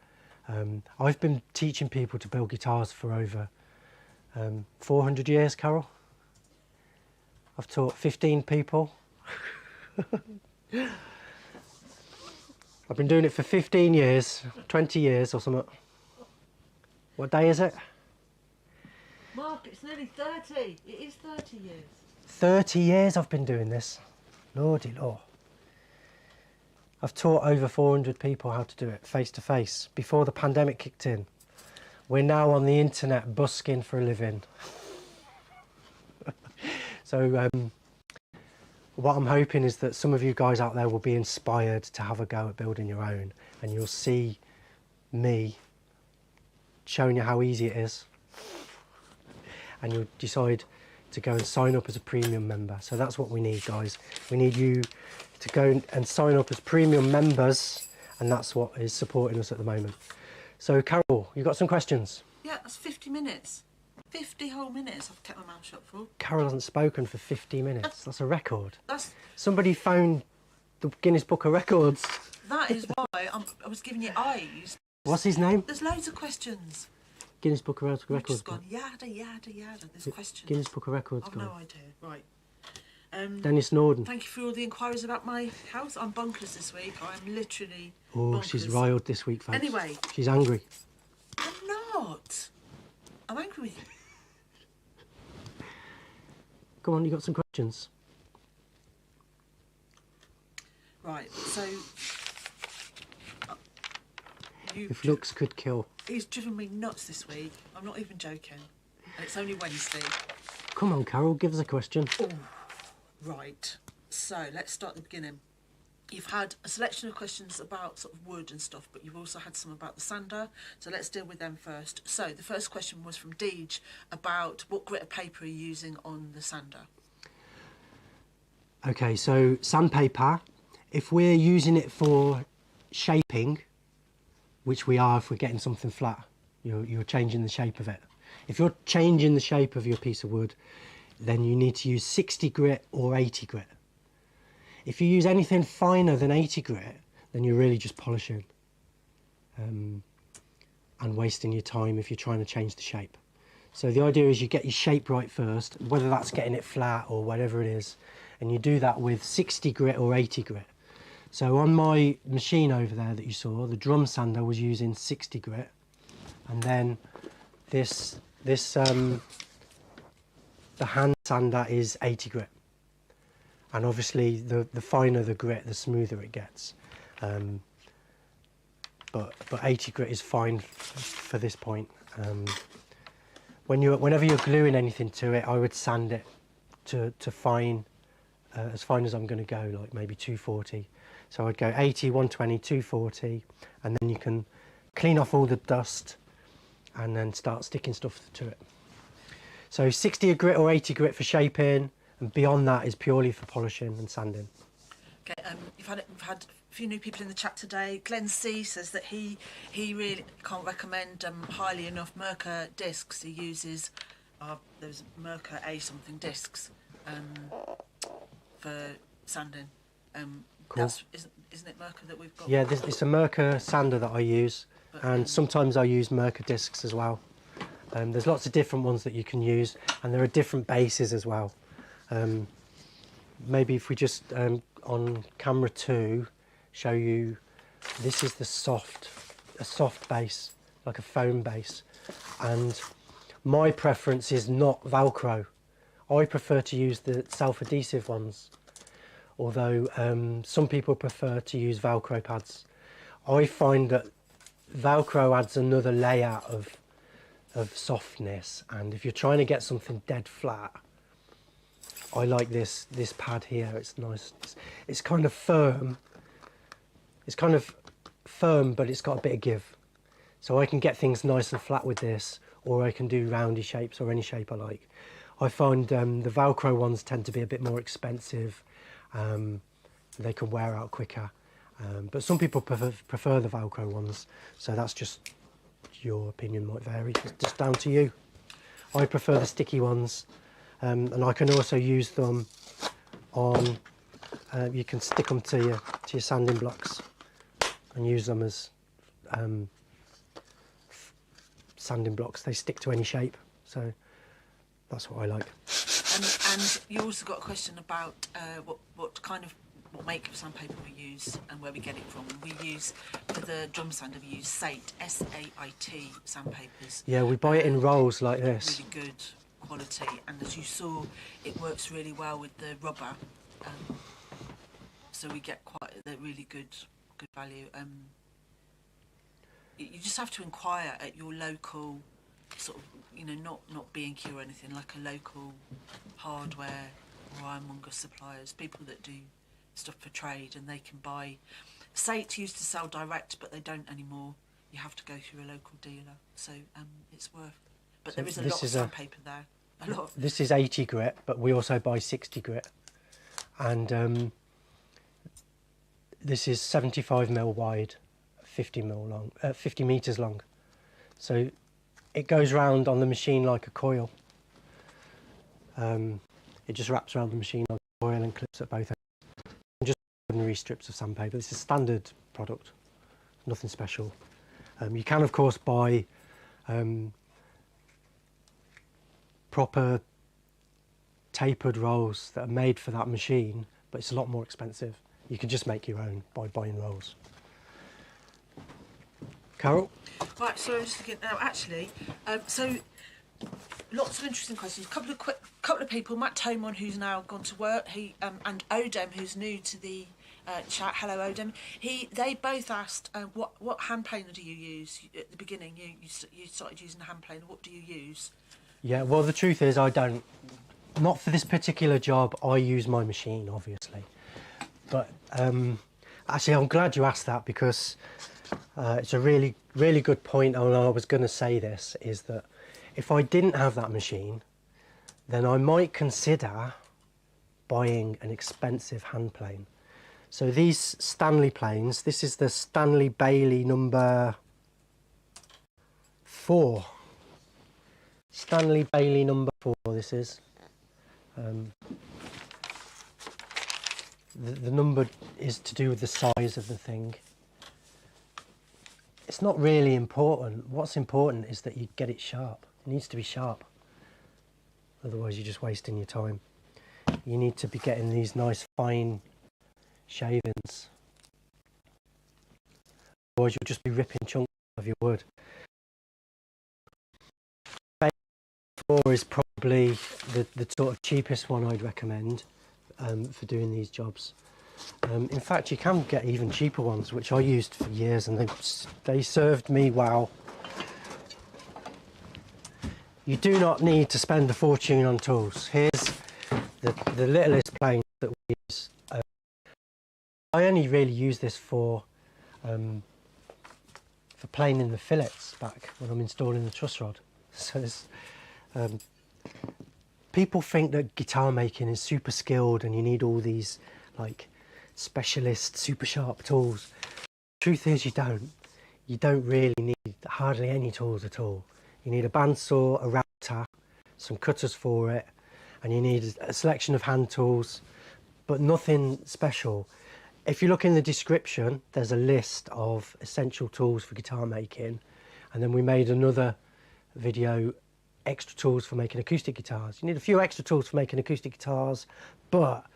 I've been teaching people to build guitars for over 400 years, Carol. I've taught 15 people. I've been doing it for 15 years, 20 years or something. What day is it? Mark, it's nearly 30. It is 30 years. 30 years I've been doing this. Lordy Lord. I've taught over 400 people how to do it face to face before the pandemic kicked in. We're now on the internet busking for a living. So what I'm hoping is that some of you guys out there will be inspired to have a go at building your own, and you'll see me showing you how easy it is, and you'll decide to go and sign up as a premium member. So that's what we need, guys. We need you to go and sign up as premium members, and that's what is supporting us at the moment. So Carol, you got some questions? Yeah, that's 50 minutes. 50 whole minutes I've kept my mouth shut for. Carol hasn't spoken for 50 minutes. That's a record. That's... Somebody found the Guinness Book of Records. That is why I was giving you eyes. What's his name? There's loads of questions. Guinness Book of We've Records. just gone yada, yada, yada. There's questions. Guinness Book of Records. I've no idea. Right. Dennis Norden. Thank you for all the inquiries about my house. I'm bonkers this week. I'm literally Oh, bonkers. she's riled this week, folks. Anyway. She's angry. I'm not. I'm angry with you. Come on, you got some questions? Right, so... If looks could kill. He's driven me nuts this week. I'm not even joking. And it's only Wednesday. Come on, Carol, give us a question. Oh, right. So, let's start at the beginning. You've had a selection of questions about sort of wood and stuff, but you've also had some about the sander. So let's deal with them first. So the first question was from Deej about what grit of paper are you using on the sander? Okay, so sandpaper, if we're using it for shaping, which we are if we're getting something flat, you're changing the shape of it. If you're changing the shape of your piece of wood, then you need to use 60 grit or 80 grit. If you use anything finer than 80 grit, then you're really just polishing and wasting your time if you're trying to change the shape. So the idea is you get your shape right first, whether that's getting it flat or whatever it is, and you do that with 60 grit or 80 grit. So on my machine over there that you saw, the drum sander was using 60 grit, and then the hand sander is 80 grit. And obviously the finer the grit, the smoother it gets. But 80 grit is fine for this point. Whenever you're gluing anything to it, I would sand it to fine, as fine as I'm going to go, like maybe 240. So I'd go 80, 120, 240, and then you can clean off all the dust and then start sticking stuff to it. So 60 grit or 80 grit for shaping, and beyond that is purely for polishing and sanding. Okay, we've had a few new people in the chat today. Glenn C says that he really can't recommend highly enough Merkur discs. He uses those Merkur A something discs for sanding. Cool. Isn't it Merkur that we've got? Yeah, it's a Merkur sander that I use, and sometimes I use Merkur discs as well. There's lots of different ones that you can use, and there are different bases as well. Maybe if we just on camera 2 show you, this is a soft base, like a foam base, and my preference is not Velcro. I prefer to use the self-adhesive ones, although some people prefer to use Velcro pads. I find that Velcro adds another layer of softness, and if you're trying to get something dead flat, I like this pad here. It's nice. It's kind of firm. It's kind of firm, but it's got a bit of give. So I can get things nice and flat with this, or I can do roundy shapes or any shape I like. I find the Velcro ones tend to be a bit more expensive. They can wear out quicker. But some people prefer the Velcro ones. So that's just, your opinion might vary. It's just down to you. I prefer the sticky ones. And I can also use them on, you can stick them to your sanding blocks and use them as sanding blocks. They stick to any shape, so that's what I like. And you also got a question about what make of sandpaper we use and where we get it from. We use, for the drum sander, we use SAIT, S-A-I-T sandpapers. Yeah, we buy it in rolls like this. Really good quality, and as you saw, it works really well with the rubber, so we get quite a really good value. You just have to inquire at your local sort of, not B&Q or anything, like a local hardware or ironmonger suppliers, people that do stuff for trade, and they can buy. SAIT used to sell direct, but they don't anymore. You have to go through a local dealer, so it's worth. But so there is a lot of sandpaper there. A lot. This is 80 grit, but we also buy 60 grit, and this is 75mm wide, 50mm long, 50 meters long. So it goes round on the machine like a coil. It just wraps around the machine like a coil and clips at both ends. Just ordinary strips of sandpaper. This is a standard product, nothing special. You can of course buy proper tapered rolls that are made for that machine, but it's a lot more expensive. You can just make your own by buying rolls. Carol? Right, so I'm just thinking now, actually, so lots of interesting questions. Couple of people, Matt Tomon, who's now gone to work, he and Odem, who's new to the chat. Hello, Odem. They both asked, what hand planer do you use? At the beginning, you started using hand planer. What do you use? Yeah, well, the truth is I don't. Not for this particular job. I use my machine, obviously. But actually, I'm glad you asked that, because it's a really, really good point. And I was going to say this, is that if I didn't have that machine, then I might consider buying an expensive hand plane. So these Stanley planes, this is the Stanley Bailey number 4. Stanley Bailey number 4 this is. The number is to do with the size of the thing. It's not really important. What's important is that you get it sharp. It needs to be sharp. Otherwise you're just wasting your time. You need to be getting these nice fine shavings. Otherwise you'll just be ripping chunks of your wood. Bailey 4 is probably the sort of cheapest one I'd recommend for doing these jobs. In fact, you can get even cheaper ones, which I used for years, and they served me well. You do not need to spend a fortune on tools. Here's the littlest plane that we use. I only really use this for planing the fillets back when I'm installing the truss rod. So it's, people think that guitar making is super skilled and you need all these like specialist super sharp tools. Truth is you don't. You don't really need hardly any tools at all. You need a bandsaw, a router, some cutters for it, and you need a selection of hand tools, but nothing special. If you look in the description, there's a list of essential tools for guitar making, and then we made another video, extra tools for making acoustic guitars. You need a few extra tools for making acoustic guitars, but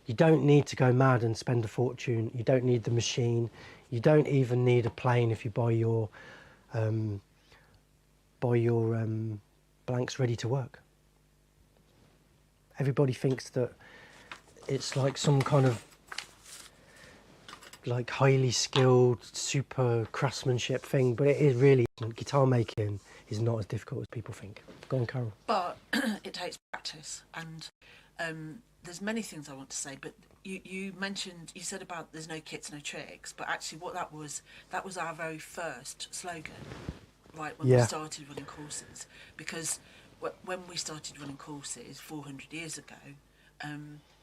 you don't need to go mad and spend a fortune. You don't need the machine. You don't even need a plane if you buy your blanks ready to work. Everybody thinks that it's like some kind of like highly skilled super craftsmanship thing, but it is really isn't. Guitar making is not as difficult as people think. Go on, Carol. But it takes practice, and there's many things I want to say, but you said about there's no kits, no tricks, but actually what that was our very first slogan, right, when we started running courses. Because when we started running courses 400 years ago,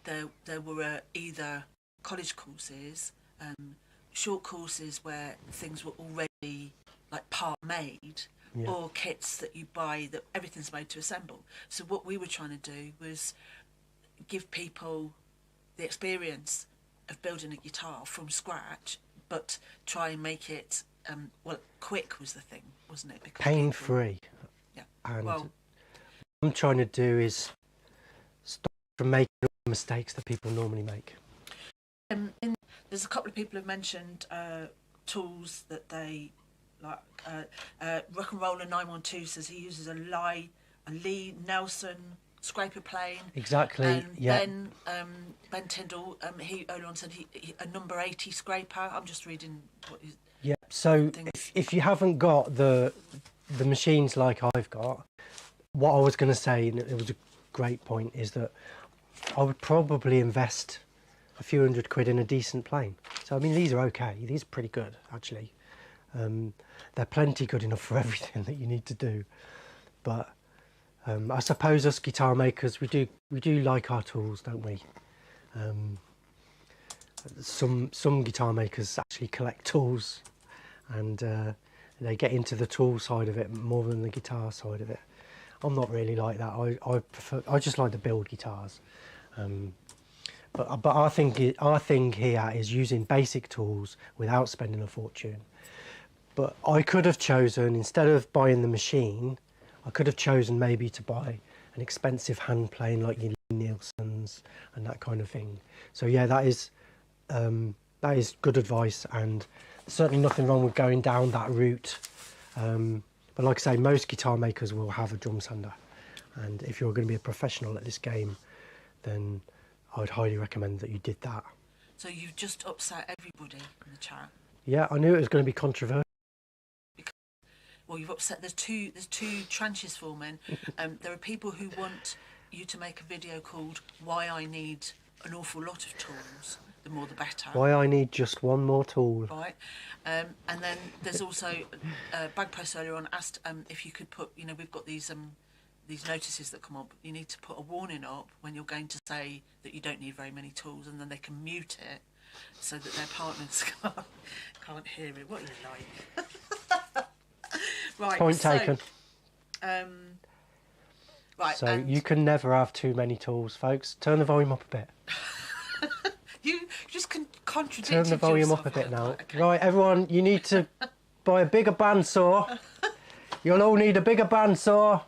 there were either college courses, short courses where things were already like part made, or kits that you buy that everything's made to assemble. So what we were trying to do was give people the experience of building a guitar from scratch, but try and make it quick was the thing, wasn't it? Because pain-free. Yeah. And what I'm trying to do is stop from making all the mistakes that people normally make. There's a couple of people have mentioned tools that they like. Rock and Roller 912 says he uses a Lee Nelson scraper plane. Exactly. And yeah. then Ben Tyndall, he earlier on said he a number 80 scraper. I'm just reading what he's. Yeah. So if you haven't got the machines like I've got, what I was going to say, and it was a great point, is that I would probably invest a few £100 in a decent plane. So I mean, these are okay. These are pretty good actually. They're plenty good enough for everything that you need to do. But I suppose us guitar makers, we do like our tools, don't we? Some guitar makers actually collect tools, and they get into the tool side of it more than the guitar side of it. I'm not really like that. I just like to build guitars. But our thing here is using basic tools without spending a fortune. But I could have chosen, instead of buying the machine, I could have chosen maybe to buy an expensive hand plane like your Nielsen's and that kind of thing. So yeah, that is good advice, and certainly nothing wrong with going down that route. But like I say, most guitar makers will have a drum sander, and if you're going to be a professional at this game, then I'd highly recommend that you did that. So you've just upset everybody in the chat. Yeah, I knew it was going to be controversial. Well, you've upset. There's two tranches forming. There are people who want you to make a video called "Why I Need an Awful Lot of Tools." The more, the better. Why I need just one more tool. Right, and then there's also Bagpost earlier on asked if you could put. We've got these these notices that come up, you need to put a warning up when you're going to say that you don't need very many tools, and then they can mute it so that their partners can't hear it. What are you like? Right. Point taken. Right. So you can never have too many tools, folks. Turn the volume up a bit. You just contradict. Turn the volume up a bit now. Right, everyone, you need to buy a bigger bandsaw. You'll all need a bigger bandsaw,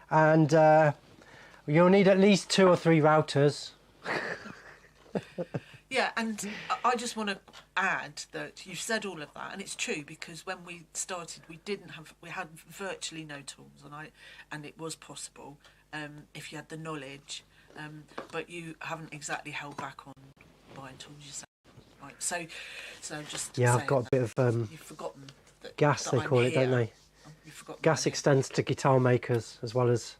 and you'll need at least 2 or 3 routers. Yeah, and I just want to add that you've said all of that, and it's true, because when we started, we had virtually no tools, and it was possible if you had the knowledge, but you haven't exactly held back on buying tools yourself. Right, so just yeah, I've got a bit of you've forgotten gas, they call it, don't they? You've forgotten Gas extends to guitar makers as well as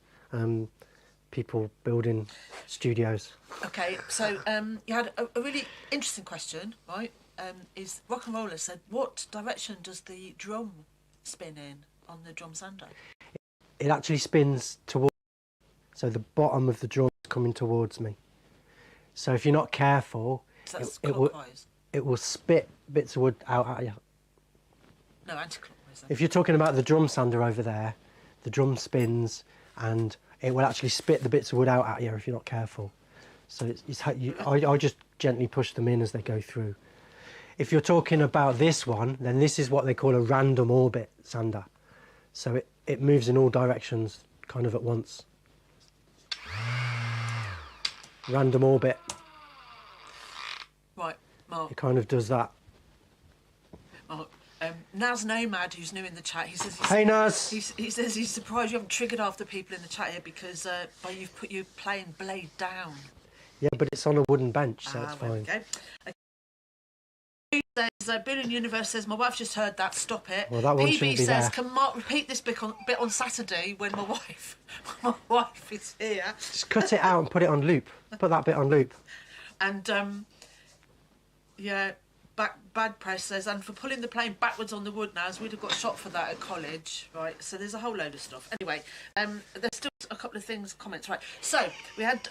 people building studios. Okay, so you had a really interesting question, right? Is Rock and Roller said, what direction does the drum spin in on the drum sander? It actually spins towards, so the bottom of the drum is coming towards me. So if you're not careful, So that's it will spit bits of wood out at you. No, anti-clockwise. Then. If you're talking about the drum sander over there, the drum spins and it will actually spit the bits of wood out at you if you're not careful. So I just gently push them in as they go through. If you're talking about this one, then this is what they call a random orbit sander. So it moves in all directions kind of at once. Random orbit. Right, Mark. It kind of does that. Mark. Naz Nomad, who's new in the chat, he says... Hey, Naz! He says he's surprised you haven't triggered half the people in the chat here because you've put you playing Blade down. Yeah, but it's on a wooden bench, so it's fine. Okay. Says, Billion Universe says, my wife just heard that, stop it. Well, that one PB shouldn't be says, there. can Mark repeat this bit on Saturday when my wife is here? Just cut it out and put it on loop. Put that bit on loop. And, yeah, Bad Press says, and for pulling the plane backwards on the wood now, as we'd have got shot for that at college, right? So there's a whole load of stuff. Anyway, there's still a couple of things, comments, right? So we had...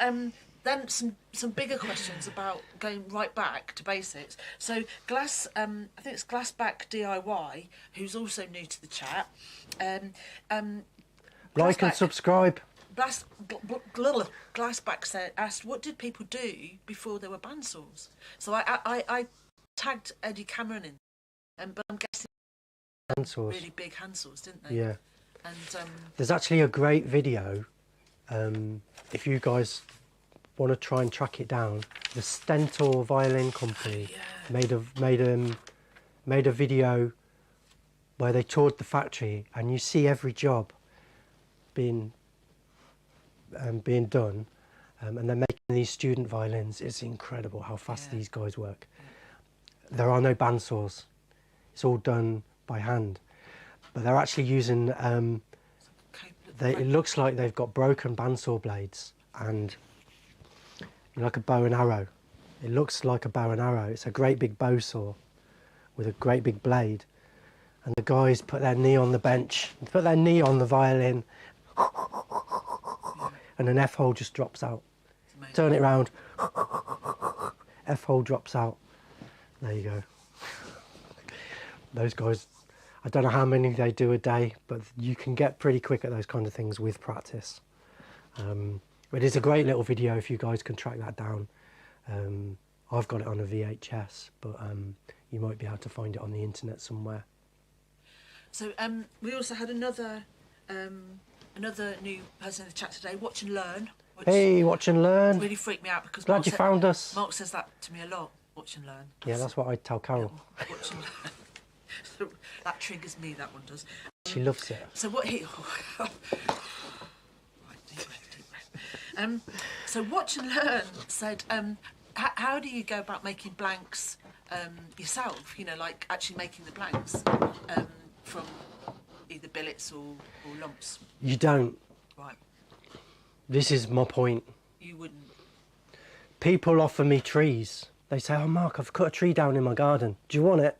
then some bigger questions about going right back to basics. So I think it's Glassback DIY, who's also new to the chat. Like and subscribe. Glassback asked, what did people do before there were bandsaws? So I tagged Eddie Cameron in, but I'm guessing Handsaws. really big handsaws, didn't they? Yeah. And there's actually a great video. If you guys want to try and track it down, the Stentor Violin Company made a video where they toured the factory, and you see every job being done, and they're making these student violins. It's incredible how fast these guys work. There are no bandsaws. It's all done by hand, but they're actually using it looks like they've got broken bandsaw blades and like a bow and arrow. It looks like a bow and arrow. It's a great big bow saw with a great big blade, and the guys put their knee on the bench, put their knee on the violin, and an F hole just drops out. Turn it round, F hole drops out. There you go. Those guys, I don't know how many they do a day, but you can get pretty quick at those kind of things with practice. It is a great little video if you guys can track that down. I've got it on a VHS, but you might be able to find it on the internet somewhere. So we also had another new person in the chat today, Watch and Learn. Hey, Watch and Learn. Really freaked me out because Glad you found us. Mark says that to me a lot. Watch and Learn. Yeah, that's what I tell Carol. Watch and Learn. So that triggers me. That one does. She loves it. So what he. So Watch and Learn said, how do you go about making blanks yourself? You know, like actually making the blanks from either billets or lumps. You don't. Right. This is my point. You wouldn't. People offer me trees. They say, oh Mark, I've cut a tree down in my garden. Do you want it?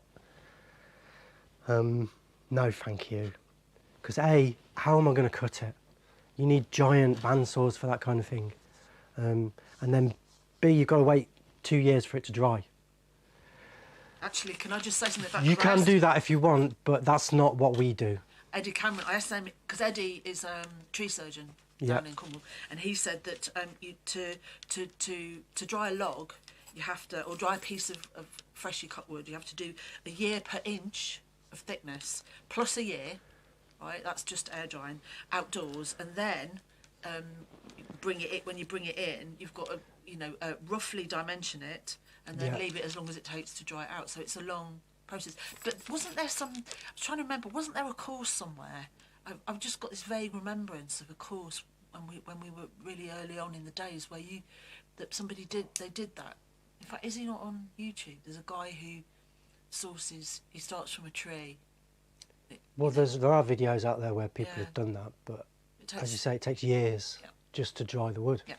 No, thank you. Because A, how am I going to cut it? You need giant bandsaws for that kind of thing. And then B, you've got to wait 2 years for it to dry. Actually, can I just say something about You can do that if you want, but that's not what we do. Eddie Cameron, I asked him, because Eddie is a tree surgeon down in Cornwall, and he said that to dry a log, you have to, or dry a piece of freshly cut wood, you have to do a year per inch of thickness, plus a year, right? That's just air drying, outdoors, and then bring it in, when you bring it in, you've got to, roughly dimension it, and then leave it as long as it takes to dry it out. So it's a long process. But wasn't there some, I was trying to remember, wasn't there a course somewhere? I've just got this vague remembrance of a course when we were really early on in the days where somebody did that. In fact, is he not on YouTube? There's a guy who he starts from a tree. Well, there are videos out there where people have done that, but as you say, it takes years just to dry the wood. Yeah.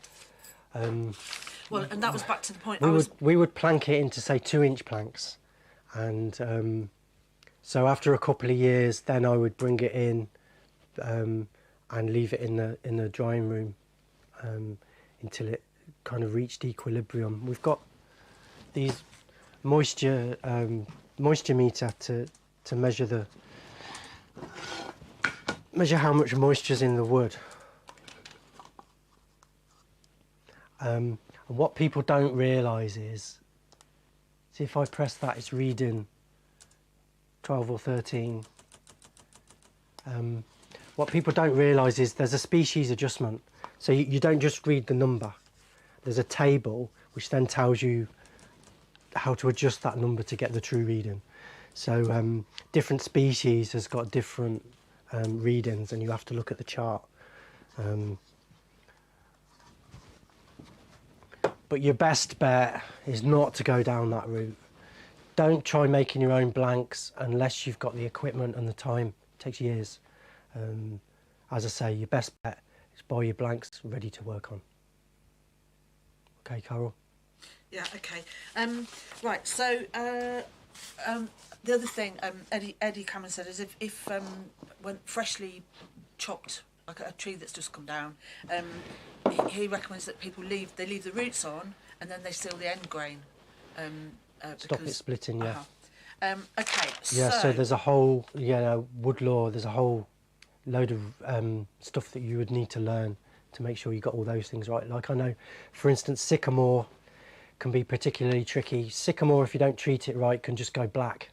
Well, and that was back to the point. We would plank it into, say, 2-inch planks, and so after a couple of years, then I would bring it in and leave it in the drying room until it kind of reached equilibrium. We've got these moisture meter to measure how much moisture's in the wood. And what people don't realise is, see, if I press that, it's reading 12 or 13. What people don't realise is there's a species adjustment. So you don't just read the number. There's a table which then tells you how to adjust that number to get the true reading. So different species has got different readings, and you have to look at the chart. But your best bet is not to go down that route. Don't try making your own blanks unless you've got the equipment and the time. It takes years. As I say, your best bet is buy your blanks ready to work on. Okay, Carol? Yeah, okay. Right, so the other thing Eddie Cameron said is if when freshly chopped, like a tree that's just come down, he recommends that people leave the roots on, and then they seal the end grain. Stop it splitting, yeah. Okay, yeah, so there's a whole, wood law, there's a whole load of stuff that you would need to learn to make sure you got all those things right. Like, I know, for instance, sycamore can be particularly tricky. Sycamore, if you don't treat it right, can just go black.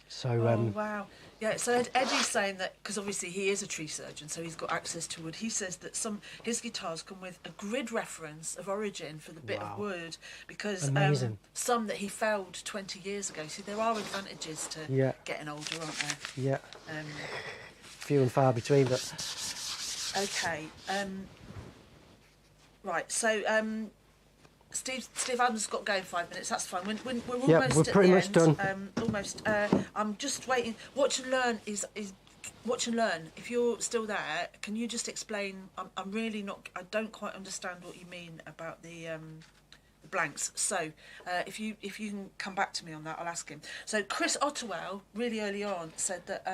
So, wow. Yeah, so Eddie's saying that, because obviously he is a tree surgeon, so he's got access to wood. He says that his guitars come with a grid reference of origin for the bit of wood, because some that he felled 20 years ago. See, there are advantages to getting older, aren't there? Yeah. Few and far between, but... Okay. Right, so... Steve Adams has got to go in 5 minutes. That's fine. We're almost we're pretty much done. Almost. I'm just waiting. Watch and learn is watch and learn. If you're still there, can you just explain? I'm really not. I don't quite understand what you mean about the blanks. So if you can come back to me on that, I'll ask him. So Chris Ottewell really early on said that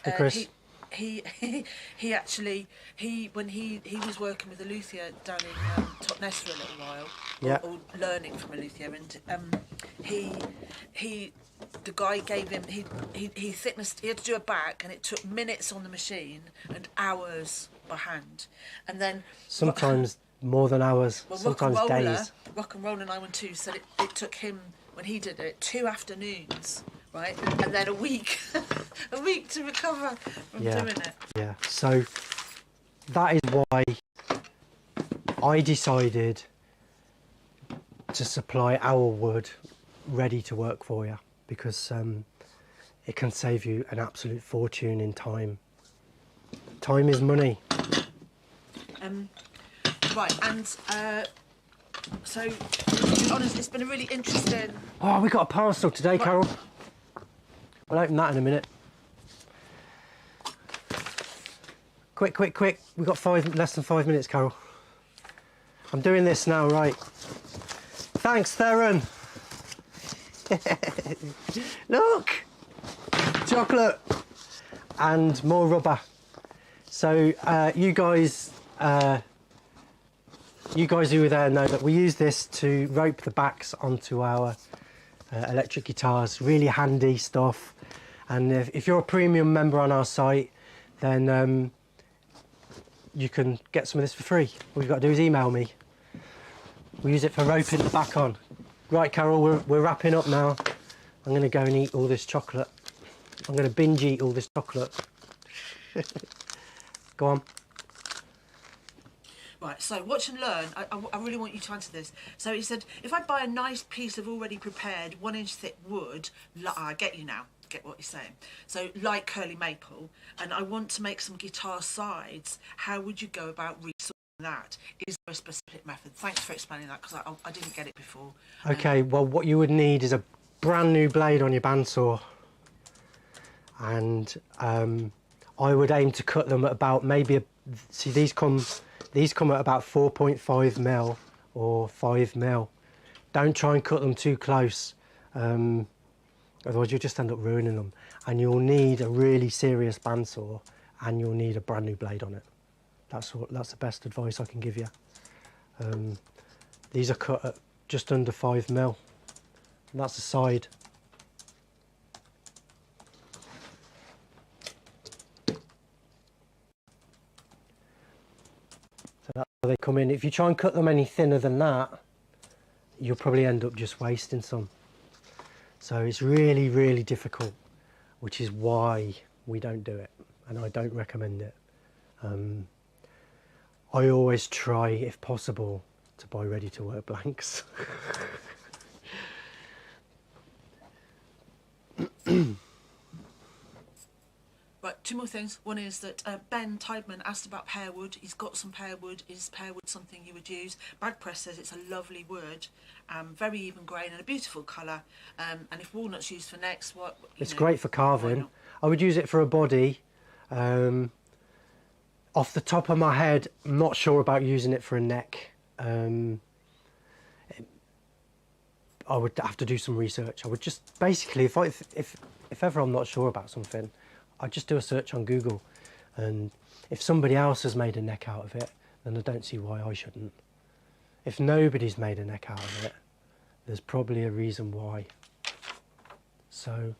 Hey, Chris. He actually when he was working with a luthier down in Totnes for a little while, or learning from a luthier, and the guy gave him he thickness. He had to do a back, and it took minutes on the machine and hours by hand, and then sometimes more than hours, sometimes days. Rock and Roll 912 said it took him, when he did it, 2 afternoons. Right, and then a week to recover from doing it. Yeah, so that is why I decided to supply our wood ready to work for you, because it can save you an absolute fortune in time. Time is money. Right, and so to be honest, it's been a really interesting. Oh, we got a parcel today, Carol. I'll open that in a minute. Quick. We've got less than 5 minutes, Carol. I'm doing this now, right. Thanks, Theron. Look! Chocolate. and more rubber. So you guys who were there know that we use this to rope the backs onto our electric guitars. Really handy stuff. And if you're a premium member on our site, then you can get some of this for free. All you've got to do is email me. We use it for roping the back on. Right, Carol, we're wrapping up now. I'm going to go and eat all this chocolate. I'm going to binge eat all this chocolate. Go on. Right, so watch and learn. I really want you to answer this. So he said, if I buy a nice piece of already prepared 1-inch thick wood, I get you now, get what you're saying. So like curly maple, and I want to make some guitar sides, how would you go about resourcing that? Is there a specific method? Thanks for explaining that, because I didn't get it before. Okay, well what you would need is a brand new blade on your bandsaw. And I would aim to cut them at about see these come at about 4.5 mil or 5 mil. Don't try and cut them too close, otherwise you'll just end up ruining them. And you'll need a really serious bandsaw, and you'll need a brand new blade on it. That's the best advice I can give you. These are cut at just under 5 mil, and that's the side. So that's how they come in. If you try and cut them any thinner than that, you'll probably end up just wasting some. So it's really, really difficult, which is why we don't do it, and I don't recommend it. I always try, if possible, to buy ready-to-work blanks. Right, two more things. One is that Ben Tideman asked about pear wood. He's got some pear wood. Is pear wood something you would use? Bag Press says it's a lovely wood, very even grain and a beautiful colour. And if walnut's used for necks, it's great for carving. I would use it for a body. Off the top of my head, I'm not sure about using it for a neck. I would have to do some research. I would just basically, if ever I'm not sure about something, I just do a search on Google, and if somebody else has made a neck out of it, then I don't see why I shouldn't. If nobody's made a neck out of it, there's probably a reason why. So,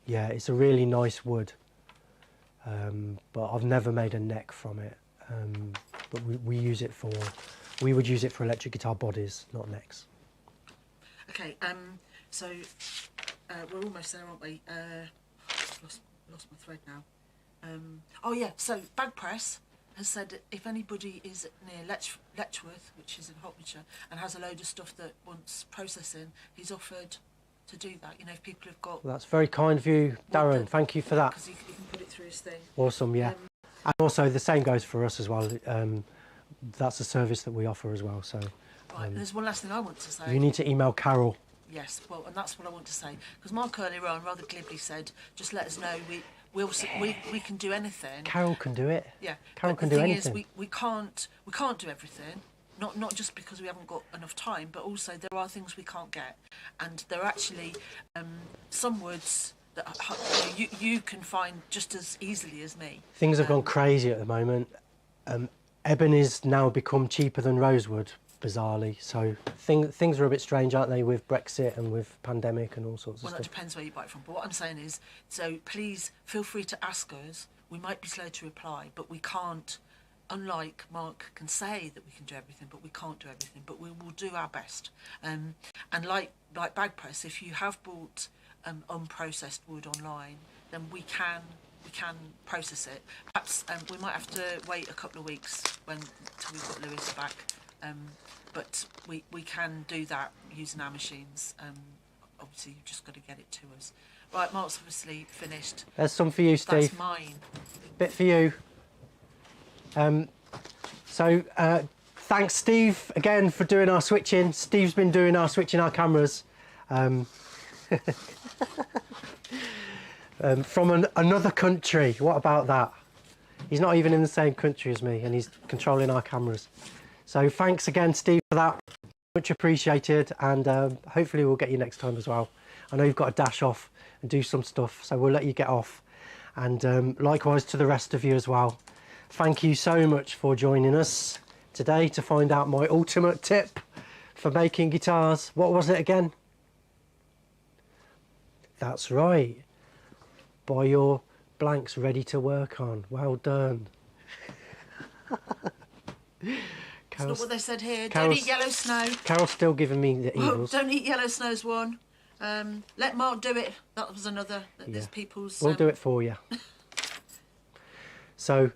yeah, it's a really nice wood, but I've never made a neck from it. But we would use it for electric guitar bodies, not necks. Okay, so we're almost there, aren't we? Lost my thread now. Oh yeah, so Bag Press has said if anybody is near Letchworth, which is in Hertfordshire, and has a load of stuff that wants processing, he's offered to do that. You know, if people have got... Well, that's very kind of you, Darren. Thank you for that. Because he can put it through his thing. Awesome, yeah. And also the same goes for us as well. That's a service that we offer as well. So. Right, there's one last thing I want to say. You need to email Carol. Yes, well, and that's what I want to say, because Mark earlier on rather glibly said, just let us know, we can do anything. Carol can do it. Yeah, Carol can do anything. The thing is, we can't do everything, not just because we haven't got enough time, but also there are things we can't get, and there are actually some woods that you can find just as easily as me. Things have gone crazy at the moment. Ebony's now become cheaper than rosewood, bizarrely. So things are a bit strange, aren't they, with Brexit and with pandemic and all sorts of stuff. Well, that depends where you buy it from. But what I'm saying is, so please feel free to ask us. We might be slow to reply, but we can't, unlike Mark can say that we can do everything, but we can't do everything, but we will do our best. And like Bag Press, if you have bought unprocessed wood online, then we can process it. Perhaps we might have to wait a couple of weeks till we've got Lewis back. But we can do that using our machines. Obviously, you've just got to get it to us. Right, Mark's obviously finished. There's some for you, Steve. That's mine. Bit for you. Thanks, Steve, again for doing our switching. Steve's been doing our switching our cameras. From another country. What about that? He's not even in the same country as me, and he's controlling our cameras. So thanks again, Steve, for that. Much appreciated, and hopefully we'll get you next time as well. I know you've got to dash off and do some stuff, so we'll let you get off. And likewise to the rest of you as well. Thank you so much for joining us today to find out my ultimate tip for making guitars. What was it again? That's right. Buy your blanks ready to work on. Well done. That's not what they said here. Carol's, don't eat yellow snow. Carol's still giving me the evils. Don't eat yellow snow's one. Let Mark do it. That was another. There's people's. We'll do it for you. So,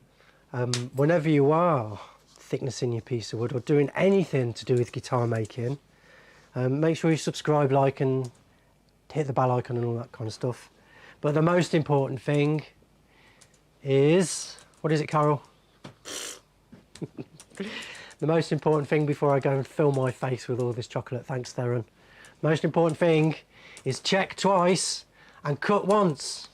whenever you are thicknessing your piece of wood or doing anything to do with guitar making, make sure you subscribe, like, and hit the bell icon and all that kind of stuff. But the most important thing is, what is it, Carol? The most important thing before I go and fill my face with all this chocolate, thanks Theron. Most important thing is check twice and cut once.